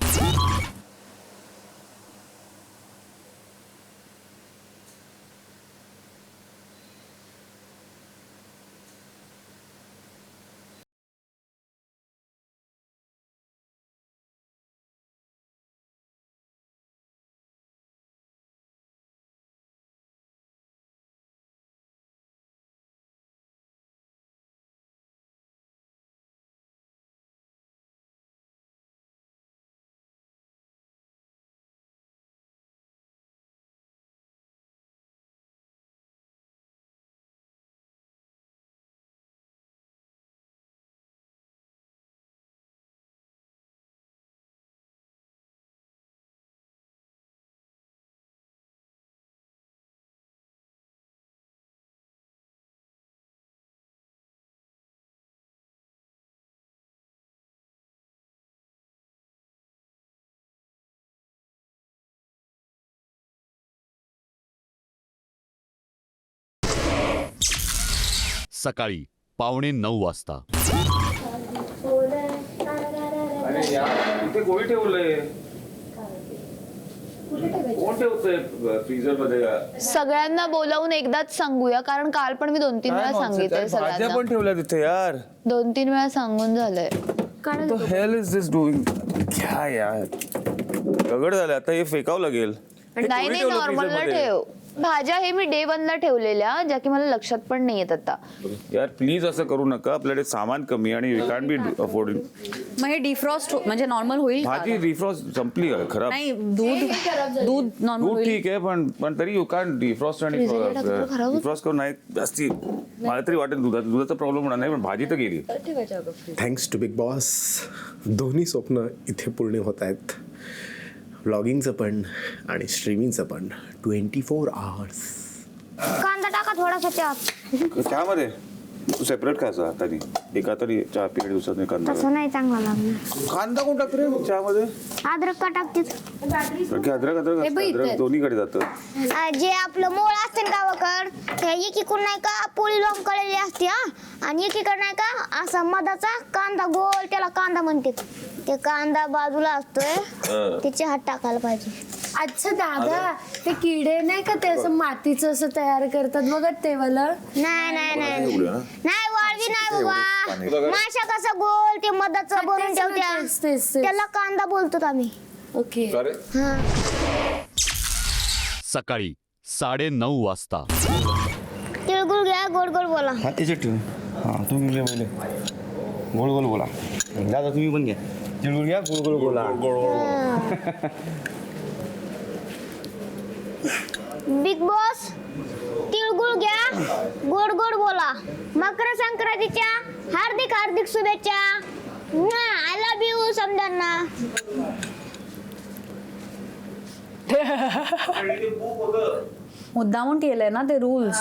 सकाळी 8:45 वाजता. अरे यार इथे कोणी ठेवलंय? कोण ठेवतंय फ्रीझर मध्ये? सगळ्यांना बोलावून एकदाच सांगूया, कारण काल पण मी 2-3 वेळा सांगितलंय भाज्या सगळ्यांना. पण ठेवल्या तिथे यार. 2-3 वेळा सांगून झालंय. What the hell is this doing? क्या यार दगड झालं आता, हे फेकावं लागेल. नाही नॉर्मलला ठेव. भाज्या हे मी डे 1ला ठेवलेल्या, ज्या की मला लक्षात पण नाही येत आता. यार प्लीज असं करू नका, आपल्याकडे सामान कमी आणि वी कांट बी अफोर्डिंग. मग हे डिफ्रॉस्ट म्हणजे नॉर्मल होईल का? भाजी डिफ्रॉस्ट संपली आहे, खराब. नाही दूध नॉर्मल दूध होईल. ठीक आहे पण तरी यू कांट डिफ्रॉस्ट आणि डिफ्रॉस्ट करून नाही जास्ती. मला तरी वाटेल दुधाचा प्रॉब्लेम होणार नाही, पण भाजी तर गेली. थँक्स टू बिग बॉस दोन्ही स्वप्न इथे पूर्ण होत आहेत. व्लॉगिंगचं पण आणि स्ट्रीमिंगचं पण 24 hours. कांदा टाका थोडासा त्यात. चहामध्ये तू सेपरेट खायचा हाताने, एका तरी चहा पिकड दिवसात कांदा. तसं नाही चांगला लागणार. कांदा कोण टाकतो रे चहामध्ये? अद्रक का टाकतेस? अद्रक दोन्हीकडे जातं. जे आपलं मोळ असते ना गावाकड, त्या एकीकडून नाही का पोळी लोंब कळलेली असते हा, आणि एकीकडे नाही का असा मधाचा कांदा गोल, त्याला कांदा म्हणते. ते कांदा बाजूला असतोय, त्याचे हात टाकायला पाहिजे. अच्छा दादा, ते किडे नाही का ते असं मातीचं असं तयार करतात बघा ते वाला? नाही वाळवी नाही बाबा. माशा कसा गोल ते मधाचं बनवून ठेवत्या, त्याला कांदा बोलतो आम्ही. ओके. सकाळी 9:30 वाजता. तिळगुळ घ्या गोड गोड बोला. हा त्याच्यात ठेवून हा तुम्ही घ्या पहिले गोड गोड बोला. दादा तुम्ही पण घ्या तिळगुळ घ्या गोड गोड बोला. बिग बॉस तिळगुळ घ्या गोड गोड बोला. मकर संक्रांतीच्या हार्दिक हार्दिक शुभेच्छा. आय लव्ह यू समजांना. मुद्दामून केलंय ना ते रूल्स.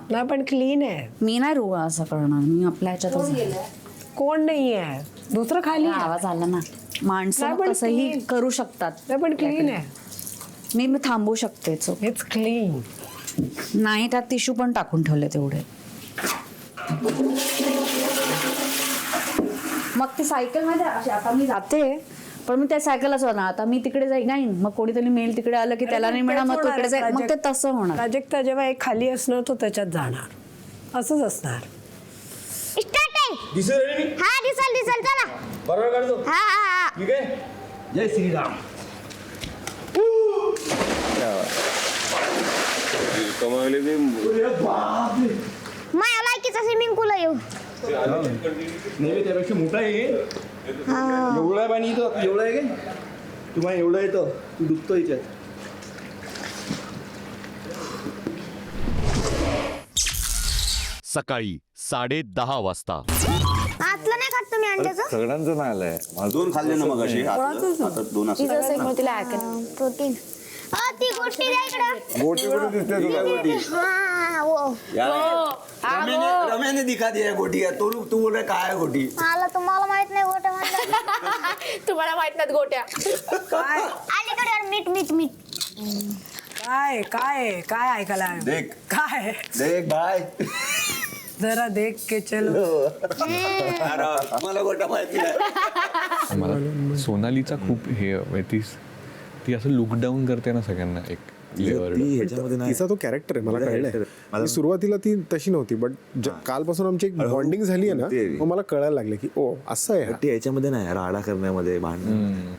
नाही पण क्लीन आहे. मी नाही रूल असं करणार. मी आपल्या ह्याच्यातच कोण नाही आहे दुसरं खाली आहे. आवाज आला ना. माणसं नाही, पण कसंही clean. करू शकतात. नाही पण क्लीन आहे. मी थांबवू शकते. It's clean. नाही त्यात टिश्यू पण टाकून ठेवले तेवढे. मग ती सायकल मध्ये आता मी जाते पण मी त्या सायकलच होणार. आता मी तिकडे जाईन मग कोणीतरी मेल तिकडे आलं की त्याला नाही मिळणार मग तो इकडे जाईल. मग ते तसं होणार. प्राजक्ता जेव्हा एक खाली असणार तो त्याच्यात जाणार. असंच असणार. स्टार्ट आहे. हा दिसल दिसल चला. बरोबर काढतो. हा हा हा. ठीक आहे. जय श्रीराम. कमावले ते माझ्या लायकीचा स्विमिंग पूल येऊ. नाही त्यापेक्षा मोठा आहे. एवढं आहे पाणी इथं. एवढं आहे का तुम्हाला एवढं येतं तू डुबतो याच्यात. सकाळी 10:30 वाजता. आतलं नाही खात तुम्ही अंड्याचं. सगळ्यांचं नाही आलंय. दोन खाल्ले ना मग अशी आता दोन प्रोटीन. ती गोष्टी द्या इकडं. गोटी गोटी दिसते तुला गोटी. हा हो. रम्याने दिखा दिया गोटी है. तू बोल रहा काय गोटी. मला तुम्हाला माहित नाही गोट्या म्हणलं. तुम्हाला माहित नाहीत गोट्या. अलीकडे मीठ मीठ मीठ. काय काय काय ऐकायला देख काय देख भाई जरा देख के चलो. मला गोटा माहिती नाही. मला सोनालीचा खूप हे ती असं लुक डाऊन करते ना सगळ्यांना एक लेअर. तिचा तो कॅरेक्टर आहे मला कळलंय. सुरुवातीला ती तशी नव्हती बट कालपासून आमची एक बॉन्डिंग झाली आहे ना मग मला कळायला लागलं की ओ असं आहे. ती याच्यामध्ये नाही राडा करण्यामध्ये भांडण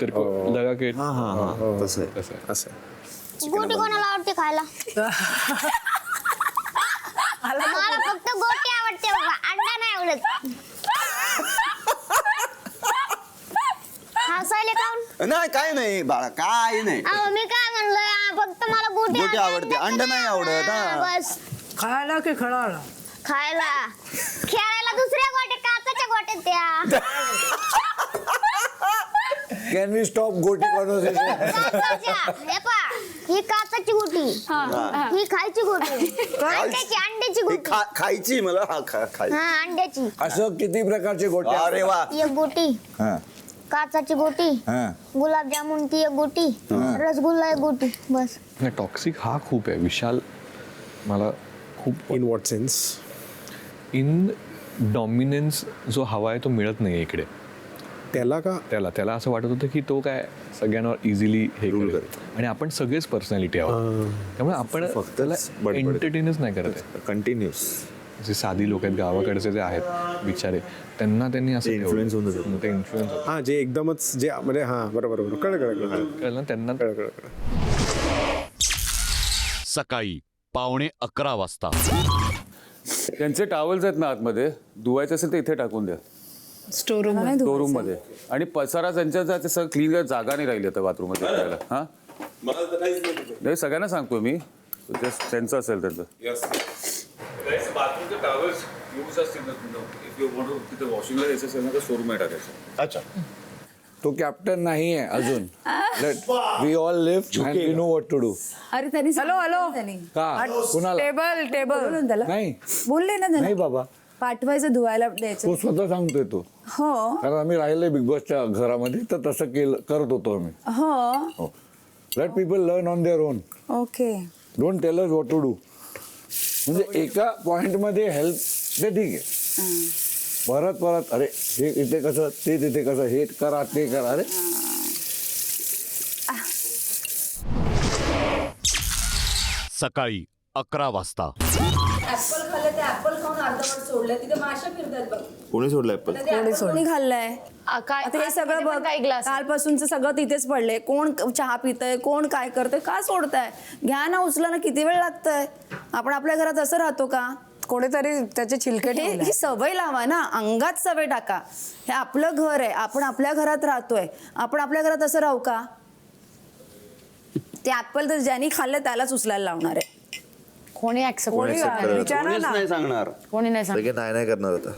तर लगा के तसं आहे. असं गोटी कोणाला आवडते खायला. मला फक्त गोटी आवडते बाबा. अंडा नाही आवडत. हसायले काऊन. नाही काय नाही बाळा काय नाही. अहो मी काय म्हणलं फक्त मला गोटी आवडते अंडा नाही आवडत. बस. खायला की खळायला. खायला खेळायला दुसऱ्या गोट्या काचाच्या गोट्यात त्या. कॅन वी स्टॉप गोटी कॉन्व्हर्सेशन. हे पहा ही काचाची गोटी. ही खायची गोटी. अंड्याची गोटी. खायची मला खायची. हा अंड्याची. असं किती प्रकारचे गोटे. अरे वा. एक गोटी काचाची गोटी. गुलाबजामुन ती एक गोटी. रसगुल्ला एक गोटी. बस. टॉक्सिक हा खूप आहे विशाल. मला खूप in what sense. In dominance जो हवा आहे तो मिळत नाही इकडे त्याला का. त्याला असं वाटत होतं की तो काय सगळ्यांवर इझिली हे करेल. आणि आपण सगळेच पर्सनॅलिटी आहोत त्यामुळे आपण फक्त एंटरटेनच नाही करत आहे. कंटिन्युअस जे साधी लोक आहेत गावाकडचे जे आहेत बिचारे त्यांनी असं इन्फ्लुएन्स होऊन जातं. ते इन्फ्लुएन्स होतं. हा जे एकदमच जे म्हणजे हा बरोबर कळलं त्यांना. सकाळी 11:15 वाजता. त्यांचे टावल्स आहेत ना आतमध्ये धुवायचं असेल तर इथे टाकून द्या. स्टोरूम मध्ये. आणि पसारा त्यांच्या सगळं क्लीन जागा नाही राहिली आता बाथरूम मध्ये करायला. हा नाही सगळ्यांना सांगतो मी त्यांचं असेल त्यांचं. बाथरूमचे टॉवेल्स यूज असतील ना तिथे वॉशिंगला द्यायचं असेल ना तर स्टोरूम आहे टाकायचं. अच्छा तो कॅप्टन नाही आहे अजून. We all live and we know what to do. अरे त्यांनी हॅलो का कुणाला टेबल नाही बोलले ना नाही बाबा पाठवायचं धुवायला द्यायचं. तो स्वतः सांगतोय तो. हो कारण आम्ही राहिलोय बिग बॉसच्या घरामध्ये तर तसं करत होतो आम्ही. हो let people learn on their own. Okay. Don't tell us what to do. म्हणजे एका पॉइंट मध्ये हेल्प ते ठीक आहे. परत अरे हे इथे कसं ते तिथे कसं हे करा ते करा. अरे सकाळी 11 वाजता. ऍपल खाल्ले ते ऍपल खाऊन अर्धवट सोडले तिथे माशा फिरतात बघ. कोणी सोडलं ऍपल? कोणी खाल्लंय काय आता हे सगळं बघ काही ग्लास कालपासूनचं सगळं तिथेच पडले. कोण चहा पितंय, कोण काय करतंय, का सोडताय? घ्या ना, उचला ना, किती वेळ लागतंय? आपण आपल्या घरात असं राहतो का? कोणीतरी त्याचे छिलके ही सवय लावा ना, अंगात सवय टाका. हे आपलं घर आहे, आपण आपल्या घरात राहतोय, आपण आपल्या घरात असं राहू का? ते ऍपल तर ज्यांनी खाल्लं त्यालाच उचलायला लावणार आहे. कोणी ऍक्सेप्ट कोणीच नाही सांगणार. कोणी नाही सांगणार. सगळे नाही करणार होता.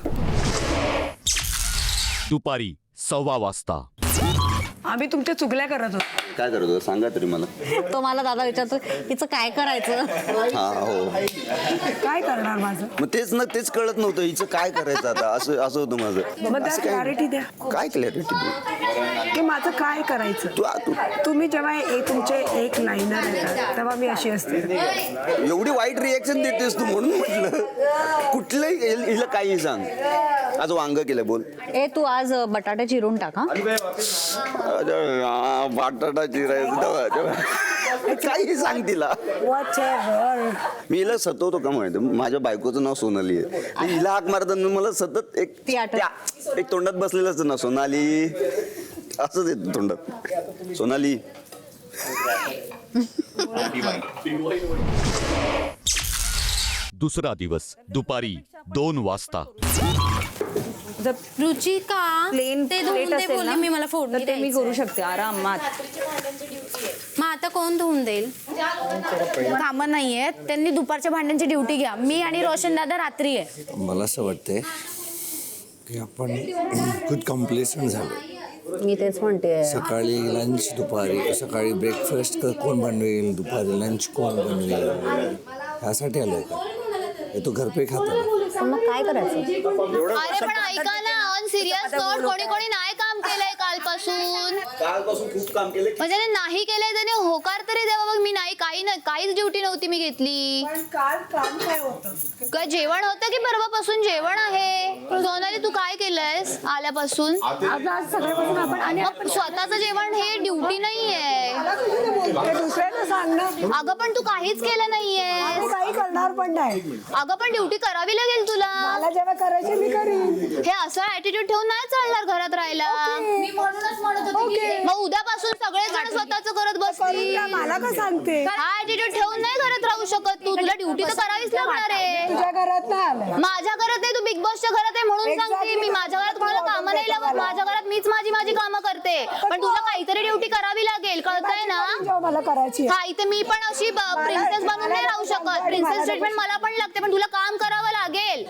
दुपारी 1:15 वाजता. आम्ही तुमच्या चुगल्या करत होतो. काय करत होता सांगा तरी मला. तो मला दादा विचारतो हिचं काय करायचं. हा हो काय करणार माझं? मग तेच ना, तेच कळत नव्हतं हिचं काय करायचं आता. असं होतं माझं. मग त्या असं काय- क्लॅरिटी द्या. काय क्लॅरिटी? की माझं काय करायचं? तुम्ही जेव्हा तुमचे एक लाईनर येतात तेव्हा मी अशी असते. एवढी वाईट रिएक्शन देतेस तू म्हणून म्हटलं कुठलंही हिला काही सांग. आज वांग केलं बोल. तू आज बटाटे चिरून टाका. बटाटा चिरायचं काही सांग तिला. मी हिला सतवतो का माहिती, माझ्या बायकोचं नाव सोनाली आहे. हिला हाक मारताना मला सतत एक तोंडात बसलेलं असतं ना, सोनाली असंच येतं तोंडात, सोनाली. दुसरा दिवस दुपारी 2 वाजता. रुचिका प्लेन ते धुवून दे बोलली मी, मला फोडणी ते मी द्यायचंय. करू शकते आरामात. मग आता कोण धुवून देईल. कामं नाहीयेत, त्यांनी दुपारच्या भांड्यांची ड्युटी घ्या. मी आणि रोशन दादा रात्री आहे. मला असं वाटतंय की आपण खूप कॉम्प्लेसंट झालो. मी तेच म्हणते. सकाळी लंच, दुपारी सकाळी ब्रेकफास्ट कोण बनवेल, दुपारी लंच कोण बनवेल, ह्यासाठी आलोय का? हे तो घरपे खाता. मग काय करायचं? अरे पण ऐका ना, ऑन सिरियस नोट, कोणी कोणी नाही काम केलंय कालपासून खूप काम केलं. म्हणजे नाही केलंय त्याने होकार तरी द्यावा. मग मी नाही, काहीच ड्युटी नव्हती मी घेतली. काल काम काय होतं? काय जेवण होतं की परवापासून जेवण आहे? सोनाली तू काय केलंयस आल्यापासून? सगळ्यापासून आपण आणि मग स्वतःचं जेवण हे ड्युटी नाहीये. दुसऱ्याला सांग ना. अगं पण तू काहीच केलं नाहीये. काही करणार पण नाही. अगं पण ड्युटी करावी लागेल तुला. मला जेव्हा करायचे मी करीन. हे असं ऍटिट्यूड ठेवून नाही चालणार घरात राहायला. मी म्हणूनच म्हणत होते की मग उद्यापासून सगळेजण स्वतःच करत बसतील. मला का सांगते? हा ऍटिट्यूड ठेवून नाही घरात राहू शकत तू. तुला ड्युटी तर करावीच लागणार आहे. तुझ्या घरात नाही आलं. माझ्या घरात नाही, तू बिग बॉसच्या घरात आहे म्हणून सांगते मी. माझ्या घरात कोणाला कामं नाही लागत. माझ्या घरात मीच माझी कामं करते. पण तुला काहीतरी ड्युटी करावी लागेल, कळतंय ना? मला करायची. हा, इथे मी पण अशी प्रिन्सेस बनून नाही राहू शकत. प्रिन्सेस ट्रीटमेंट मला पण लागते, पण तुला काम करावं लागेल.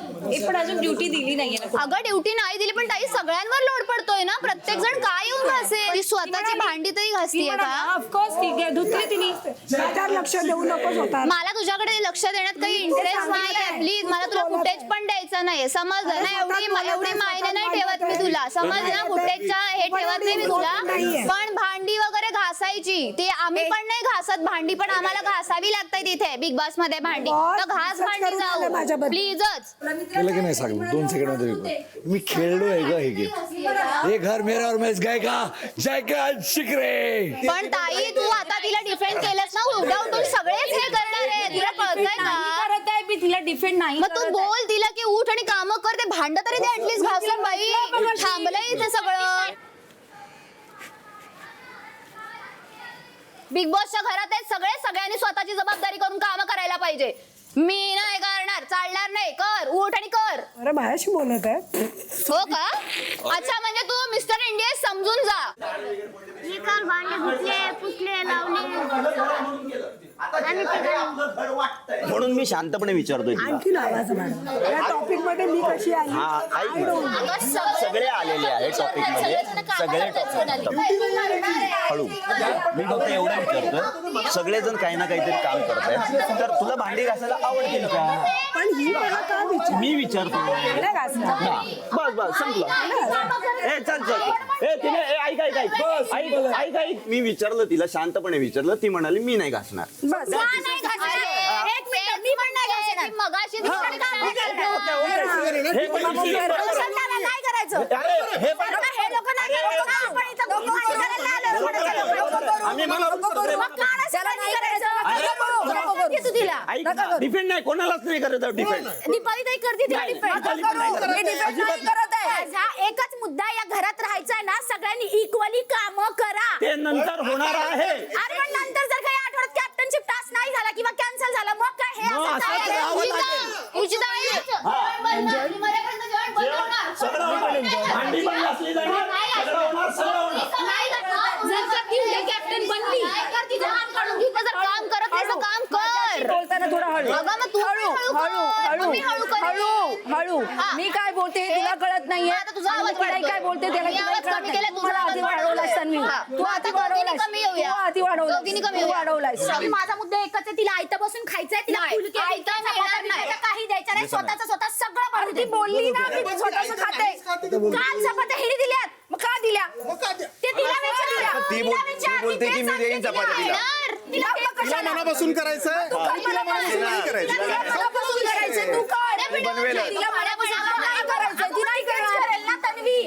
पण अजून ड्युटी दिली नाहीये ना. अगं ड्युटी नाही दिली पण ताई सगळ्यांवर लोड पडतोय ना. प्रत्येक जण काय येऊन घासेल? ती स्वतःची भांडी तरी घासतीये का? ऑफकोर्स ठीक आहे, धुतली तिने. त्याच्यावर लक्ष देऊ नकोस होता. मला तुझ्याकडे लक्ष देण्यात काही इंटरेस्ट नाहीये. प्लीज मला तुला फुटेज पण द्यायचं नाही. समजलं ना? एवढी मायने नाही ठेवत मी तुला. समज ना? फुटेजच्या हे ठेवत नाही मी तुला. पण भांडी वगैरे घासायची ते आम्ही पण नाही घासत. भांडी पण आम्हाला घासावी लागते तिथे बिग बॉस मध्ये भांडी. तर घास भांडी जाऊ प्लीजच. केलं की नाही सांग 2 सेकंड मध्ये. मी खेळलोय ग हे गेम. हे घर मेरा और मैं इस गाय का जयकांत शिकरे. पण ताई तू आता तिला डिफेंड केलंस ना, उद्या उठून सगळेच हे करणार आहे. तुला कळतंय का? मी तिला डिफेंड नाही. मग तू बोल तिला की उठ आणि काम कर. ते भांड तरी दे ऍटलीस्ट घासून. बाई थांबलंय इथे सगळं. बिग बॉसच्या घरात आहेत सगळे. सगळ्यांनी स्वतःची जबाबदारी करून काम करायला पाहिजे. मी नाही करणार, चालणार नाही. कर, उठ आणि कर. अरे माझ्याशी बोलत आहे. हो का? अच्छा, म्हणजे तू मिस्टर इंडिया समजून जा. भांडे धुतले, पुसले, लावले. म्हणून मी शांतपणे विचारतोय. आणखी आवाज वाढव. या टॉपिक मध्ये मी कशी आहे? हा ऐक, सगळे आलेले आहेत टॉपिक मध्ये. सगळे हळू. मी फक्त एवढं विचारतोय, सगळेजण काही ना काहीतरी काम करत आहेत. तर तुला भांडी घासायला आवडतील का? पण ही मला का विचार? मी विचारतो. बस संपलं. ऐक, मी विचारलं तिला, शांतपणे विचारलं. ती म्हणाली मी नाही घासणार. नका करू. डिफेंड नाही कोणालाच नाही करत डिफेंड. दीपाली ताई करते तिला डिफेंड. नका करू. मी डिफेंड नाही करत आहे. हा एकच मुद्दा आहे, या घरात राहायचा आहे ना, सगळ्यांनी इक्वली कामं करा. ते नंतर होणार आहे. अरे पण नंतर जर काही आठवड्यात कॅप्टनशिप टास्क नाही झाला किंवा कॅन्सल झाला मग काय हे मग असं असंच काय? राहावं लागेल. सगळं होणार. भांडी पण घासली जाईल. सगळं होणार, सगळं होणार. जर का ती कॅप्टन बनली तर तिचं काम काढून घे. जर काम करत नाही तर काम कर. बोलताना थोडं हळू अगं मग तू हळू हळू तुम्ही हळू कर. हळू हळू मी काय बोलते हे तुला कळत नाहीये. आता तुझा आवाज आणि ताई काय बोलते त्याला मी तुला आवाज कळत कमी नाही. केला, तू तुझा मला आवाज आधी वाढवला. वाढवलास तन्वी. हा. तू आता आधी दोघींनी वाढवलास. कमी येऊया. तू आधी वाढवलास. दोघींनी कमी तू येऊया. वाढवलास. श्रावणी, माझा मुद्दा एकच आहे, तिला आयतं बसून खायचंय, तिला नाही, फुलके आयतं बिलके, मिळणार चपात्या नाही. बिलके काही द्यायचं नाही, स्वतःचं स्वतः सगळं बनवून ती बोलली ना मी ते स्वतःचं खाते. काल चपात्या हिने दिल्यात, मग का दिल्या? ते तिला विचार. ती बोलते की मी देईन चपात्या तिला. तिला मनापासून करायचं तू कर, मनापासून नाही करायचं. तिला मनापासून करायचं, तू कर. बनवेल. तिला मनापासून नाही करायचं, ती नाही करेल ना तन्वी.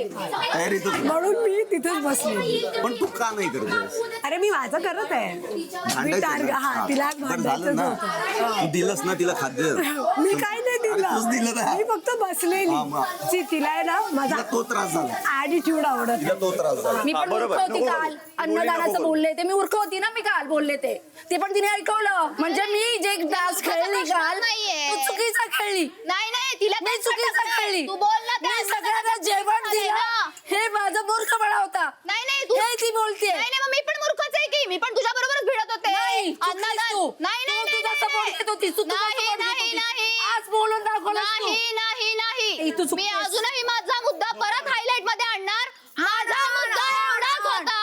म्हणून मी तिथेच बसली. पण तू का नाही करतेस? अरे मी माझं करत आहे. मी भांडायचं टार्गेट ना? हा तिला पण झालं ना भांडायचं तू दिलंस ना तिला खाद्य. मी काय नाही तूच दिलं दिलं. ना. मी फक्त बसलेली. हा, मग. तिला आहे ना माझा तिला तो त्रास झाला. ऍटिट्यूड आवडत तिला तो त्रास झाला. मी पण मूर्ख होती काल अन्नदानाचं बोलले ते मी मूर्ख होती ना मी काल बोलले ते पण तिने ऐकवलं म्हणजे मी जे डान्स खेळली काल तू चुकीचा खेळली नाही नाही तिला मी चुकीचा खेळली तू बोल ना मी सगळ्यांना जेवण दिलं हे माझं मूर्खपणा होता नाही नाही तू हे ती बोलते नाही नाही मग मी पण मूर्खच आहे की मी पण तुझ्या बरोबरच भिडत होते नाही अन्नदान तू नाही नाही तू तुझा सपोर्ट देत होती तू तुझा नाही support देत नाही होती. नाही आज बोलून दाखवलं नाही नाही नाही तू मी चुकतेस. अजूनही माझा मुद्दा परत हायलाइट मध्ये आणणार माझा मुद्दा एवढाच होता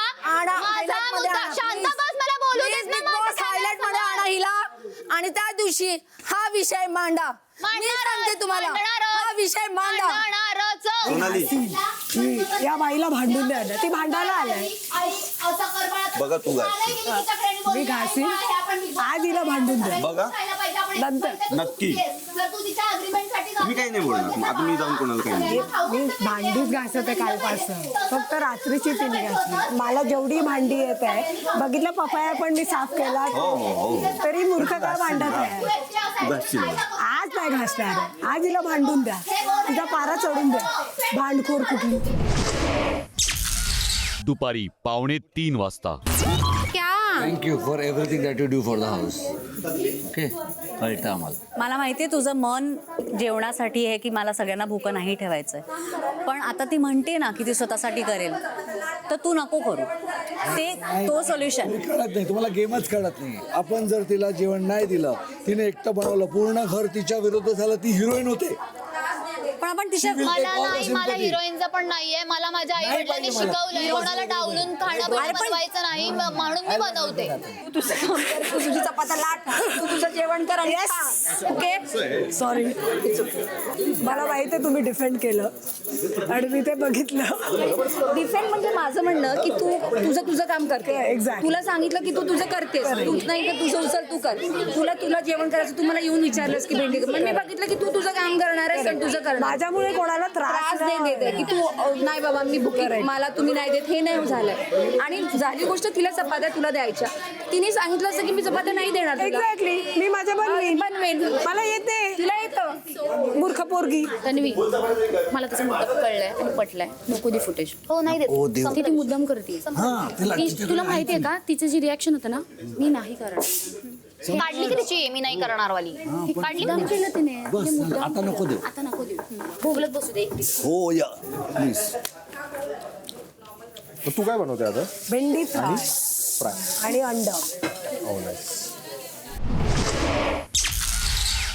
माझा मुद्दा शांत बस मला बोलू देत ना हायलाइट मध्ये आणा हिला आणि त्या दिवशी हा विषय मांडा मी सांगते तुम्हाला हा विषय मांडा सोनाली या बाईला भांडून द्या ना. ती भांडायला आलाय. बघा तू गाय मी घासीन आज हिला भांडून द्या. बघा नंतर नक्की मी काही नाही बोलणार. आता मी जाऊन कोणाला काही नाही. मी भांडीच घासत आहे कालपासून. फक्त रात्रीची तिने घासली. मला जेवढी भांडी येत आहे बघितलं पपाया पण मी साफ केला तरी मूर्ख का भांडत आहे. घासशील मला. आज नाही घासणार आहे. आज हिला भांडून द्या. तिचा पारा चढून द्या. भांडखोर कुठली. दुपारी 2:45 वाजता. Thank you for everything that you do for the house. Okay कळतं आम्हाला. मला माहिती आहे तुझं मन जेवणासाठी आहे की मला सगळ्यांना भूकं नाही ठेवायचंय पण आता ती म्हणते ना की ती स्वतःसाठी करेल तर तू नको करू ते तो सोल्युशन कळत नाही तुम्हाला गेमच कळत नाही. आपण जर तिला जेवण नाही दिलं तिने एकटं बनवलं पूर्ण घर तिच्या विरुद्ध झालं ती हिरोईन होते. पण आपण तिच्या मला नाही मला हिरोईनचं पण नाहीये मला माझ्या आई वडिलांनी शिकवलं कोणाला डावलून खाणं बनवायचं नाही म्हणून मी बनवते. तू तुझं काम कर, तू तुझी चपात्या लाट तू तुझं जेवण कर आणि खा. ओके सॉरी मला माहिती आहे तुम्ही डिफेंड केलं आणि मी ते बघितलं. डिफेंड म्हणजे माझं म्हणणं की तू तुझं काम करते Exactly. तुला सांगितलं की तू तुझं करतेस तूच नाही तर तुझं उचल तू कर तुला जेवण करायचं तू मला येऊन विचारलंस की भेंडी कर. मी बघितलं की तू तुझं काम करणार आहेस आणि तुझं करणार माझ्यामुळे कोणाला त्रास नाही देते की तू नाही बाबा मी भुकी मला तुम्ही नाही देत हे नाही झालंय आणि झाली गोष्ट तिला चपात्या तुला द्यायच्या तिने सांगितलं असं की मी चपात्या नाही देणार तुला. एक्झॅक्टली मी माझ्या बनवेन मला येते तिला येतं मूर्ख पोरगी. तन्वी मला त्याचा मुद्दा कळलाय आणि पटलाय नको दे फुटेज हो नाही देत ती ती मुद्दाम करते तुला माहितीये का तिचं जी रिॲक्शन होतं ना मी नाही करणार काढली की तिची मी नाही करणार वाली काढली मुद्दाम केलं तिने बस आता नको देऊ. आता नको देऊ बोलत बसू दे एकटी. हो या प्लीज. तू काय बनवते आता? भेंडी फ्राय आणि अंड.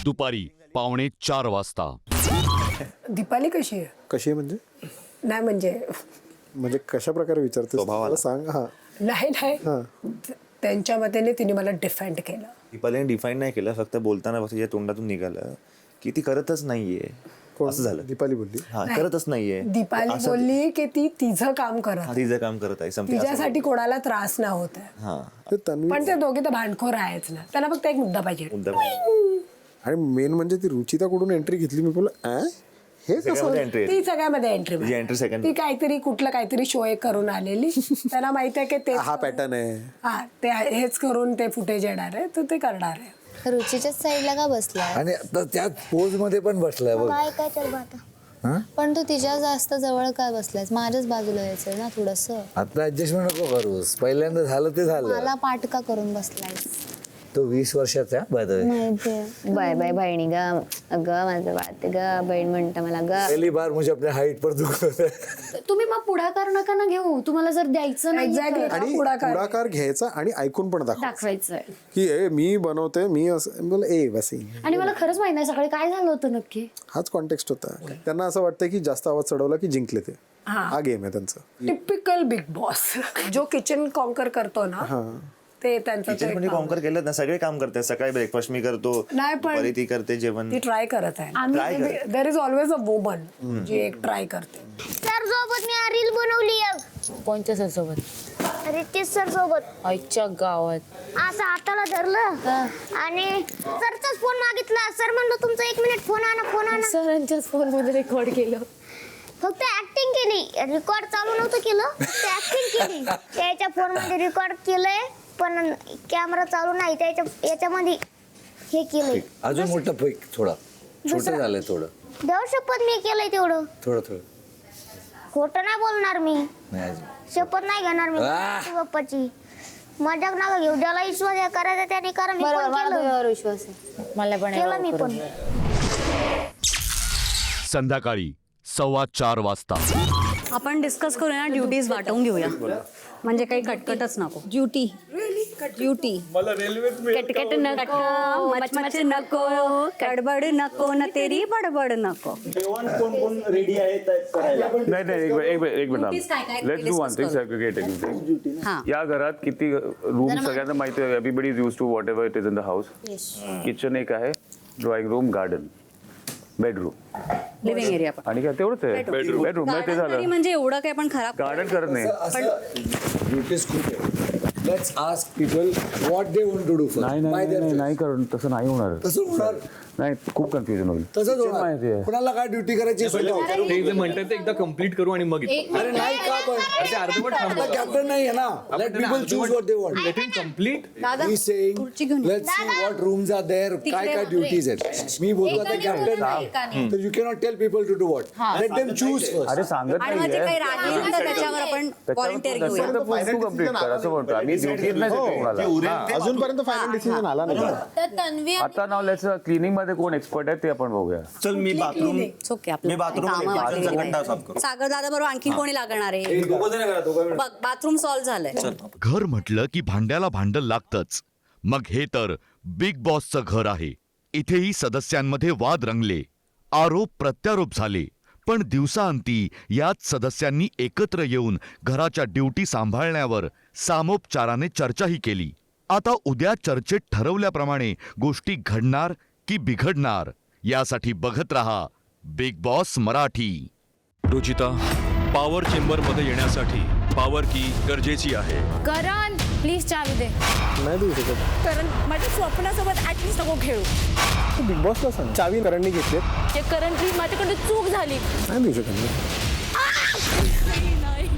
दुपारी 3:45 वाजता. दीपाली कशी आहे? कशी आहे म्हणजे? नाही म्हणजे कशा प्रकारे विचारते मला सांग. हा नाही त्यांच्या मतेने तिने मला डिफेंड केलं. दीपालीने डिफाईन नाही केलं फक्त बोलताना फक्त तिच्या तोंडातून निघालं की ती करतच नाहीये असं झालं. दीपाली बोलली हा करतच नाहीये. दीपाली बोलली की ती तिचं काम करत तिचं काम करत आहे संपलं असं तिच्यासाठी कोणाला त्रास ना होत आहे. हा पण ते दोघे तर भांडखोर आहेच ना. त्याला फक्त एक मुद्दा पाहिजे. आणि मेन म्हणजे ती रुचिताकडून एंट्री घेतली. मी बोललो हे कसं? ती सगळ्यामध्ये एंट्री सेकंड ती काहीतरी शो एक करून आलेली त्यांना माहित आहे की ते हा पॅटर्न आहे. हा ते हेच करून ते फुटेज येणार आहे तर ते करणार आहे. रुचीच्याच साईडला का बसला आणि आता त्याच पोज मध्ये पण बसलाय बघ. काय काय चल बा आता. हा? पण तू तिच्या जास्त जवळ काय बसलायस माझ्याच बाजूला यायचंय ना थोडस आता ऍडजस्टमेंट नको करूस. पहिल्यांदा झालं ते झालं. मला पाठ का करून बसलायस तो 20 वर्षाचा बाय द वे. माहितीये बाय बाय बहिणी ग. अगं माझं बात ग बहीण म्हणतं मला ग. पहली बार मुझे अपने हाइट पर दुख तुम्ही मग पुढाकार नका ना घेऊ. तुम्हाला जर द्यायचं नाही Exactly. तर आणि पुढाकार घ्यायचा आणि ऐकून पण दाखवायचंय. की ए मी बनवते मी असं बोल ए बस आणि मला खरंच माहित नाही सकाळी काय झालं होतं नक्की. हाच कॉन्टेक्स्ट होता. त्यांना असं वाटतं की जास्त आवाज चढवला की जिंकले ते. हा गेम आहे त्यांचा. टिपिकल बिग बॉस जो किचन कॉन्कर करतो ना ते त्यांचं किचन म्हणजे कॉन्कर केलं ना सगळे काम करते. सकाळी ब्रेकफास्ट मी करतो, नाही पण दुपारी ती करते जेवण. ती ट्राय करत आहे. Try करते. There is always a woman जी एक ट्राय करते. सर सोबत मी रील बनवली एक. कोणत्या सर सोबत? रितेश सर सोबत. आईच्या गावात. असं हाताला धरलं आणि सरचाच फोन मागितला. सर म्हणलं तुमचा 1 मिनिट फोन आणा फोन आणा. सरांच्याच फोन मध्ये रेकॉर्ड केलं. फक्त ऍक्टिंग केली. रेकॉर्ड चालू नव्हतं केलं. ते ऍक्टिंग केली. त्याच्या फोन मध्ये रेकॉर्ड केलंय पण कॅमेरा चालू नाही. त्याच्या याच्यामध्ये हे केलंय. अजून मोठं पैक थोडा छोटं झालंय थोडं. देव शपथ मी केलंय तेवढं. थोडं खोटं नाही बोलणार मी. नाही अजून. शपथ नाही घेणार मी गणपती बाप्पाची. मजाक नका घेऊ. ज्याला विश्वास करायचा त्याने करा. मी बरोबर पण मला केलं. तुझ्यावर विश्वास आहे. मला पण केलं मी पण. संध्याकाळी 4:15 वाजता. आपण डिस्कस करूया ड्युटीज वाटवून घेऊया म्हणजे काही कटकटच नको. ड्युटी मला रेल्वेत कटकट नको मचमच नको कडबड नको न तेरी बडबड नको. कोण कोण रेडी आहेत करायला? नाही एक मिनिट Duties काय काय let's do one thing segregating. या घरात किती रूम सगळ्यांना माहिती आहे. Everybody is used to whatever it is in the house. Kitchen एक आहे, drawing room, garden, bedroom, living area पण आणि काय तेवढंच आहे. बेडरूम ते झालं. म्हणजे एवढं काय पण खराब गार्डन करत नाही. ड्युटीज खूप आहे. Let's ask people what they want to do first. नाही करून तसं नाही होणार. तसं होणार. नाही खूप कन्फ्युजन होईल. तसंच होणार. कुणाला काय ड्युटी करायची ते जे म्हणतात ते एकदा कम्प्लीट करू आणि मग अरे नाही का पण अर्धवट थांबा. कॅप्टन नाही आहे ना. Let people choose what they want. Let him complete. He's saying, let's see what rooms are there, काय duties आहेत. मी बोलतो आता कॅप्टन नाही. तर you cannot tell people to do what. Let them choose first. अरे सांगत आणि मग ते काही राहिलं तर त्याच्यावर आपण व्हॉलंटिअर घेऊया. कम्प्लीट कर असं म्हणतो आम्ही. ड्युटी नाही देतो कोणाला. अजून फायनल डिसिजन आला नाही. तर तन्वी आता नाव लेट्स क्लिनिंग मध्ये कोण एक्सपर्ट आहे ते आपण बघूया. चल मी बाथरूम सागर दादा बरोबर आणखी कोणी लागणार आहे. बघ बाथरूम सॉल्व्ह झालंय. घर म्हटलं की भांड्याला भांडं लागतंच. मग हे तर बिग बॉसचं घर आहे. इथेही सदस्यांमध्ये वाद रंगले, आरोप प्रत्यारोप झाले. पण दिवसांती याच सदस्यांनी एकत्र येऊन घराच्या ड्युटी सांभाळण्यावर सामोपचाराने चर्चाही केली. आता उद्या चर्चेत ठरवल्याप्रमाणे गोष्टी घडणार की बिघडणार यासाठी बघत रहा Big Boss Marathi. Ruchita, power चेंबरमध्ये येण्यासाठी पॉवर की गरजेची आहे. करण प्लीज चावी दे. नाही देऊ शकत. कारण माझ्या स्वप्नासोबत ऍटलीस्ट नको खेळू. बिग बॉसला सांग. चावी करणनी घेतली. करण प्लीज माझ्याकडे चूक झाली. नाही देऊ शकत. नाही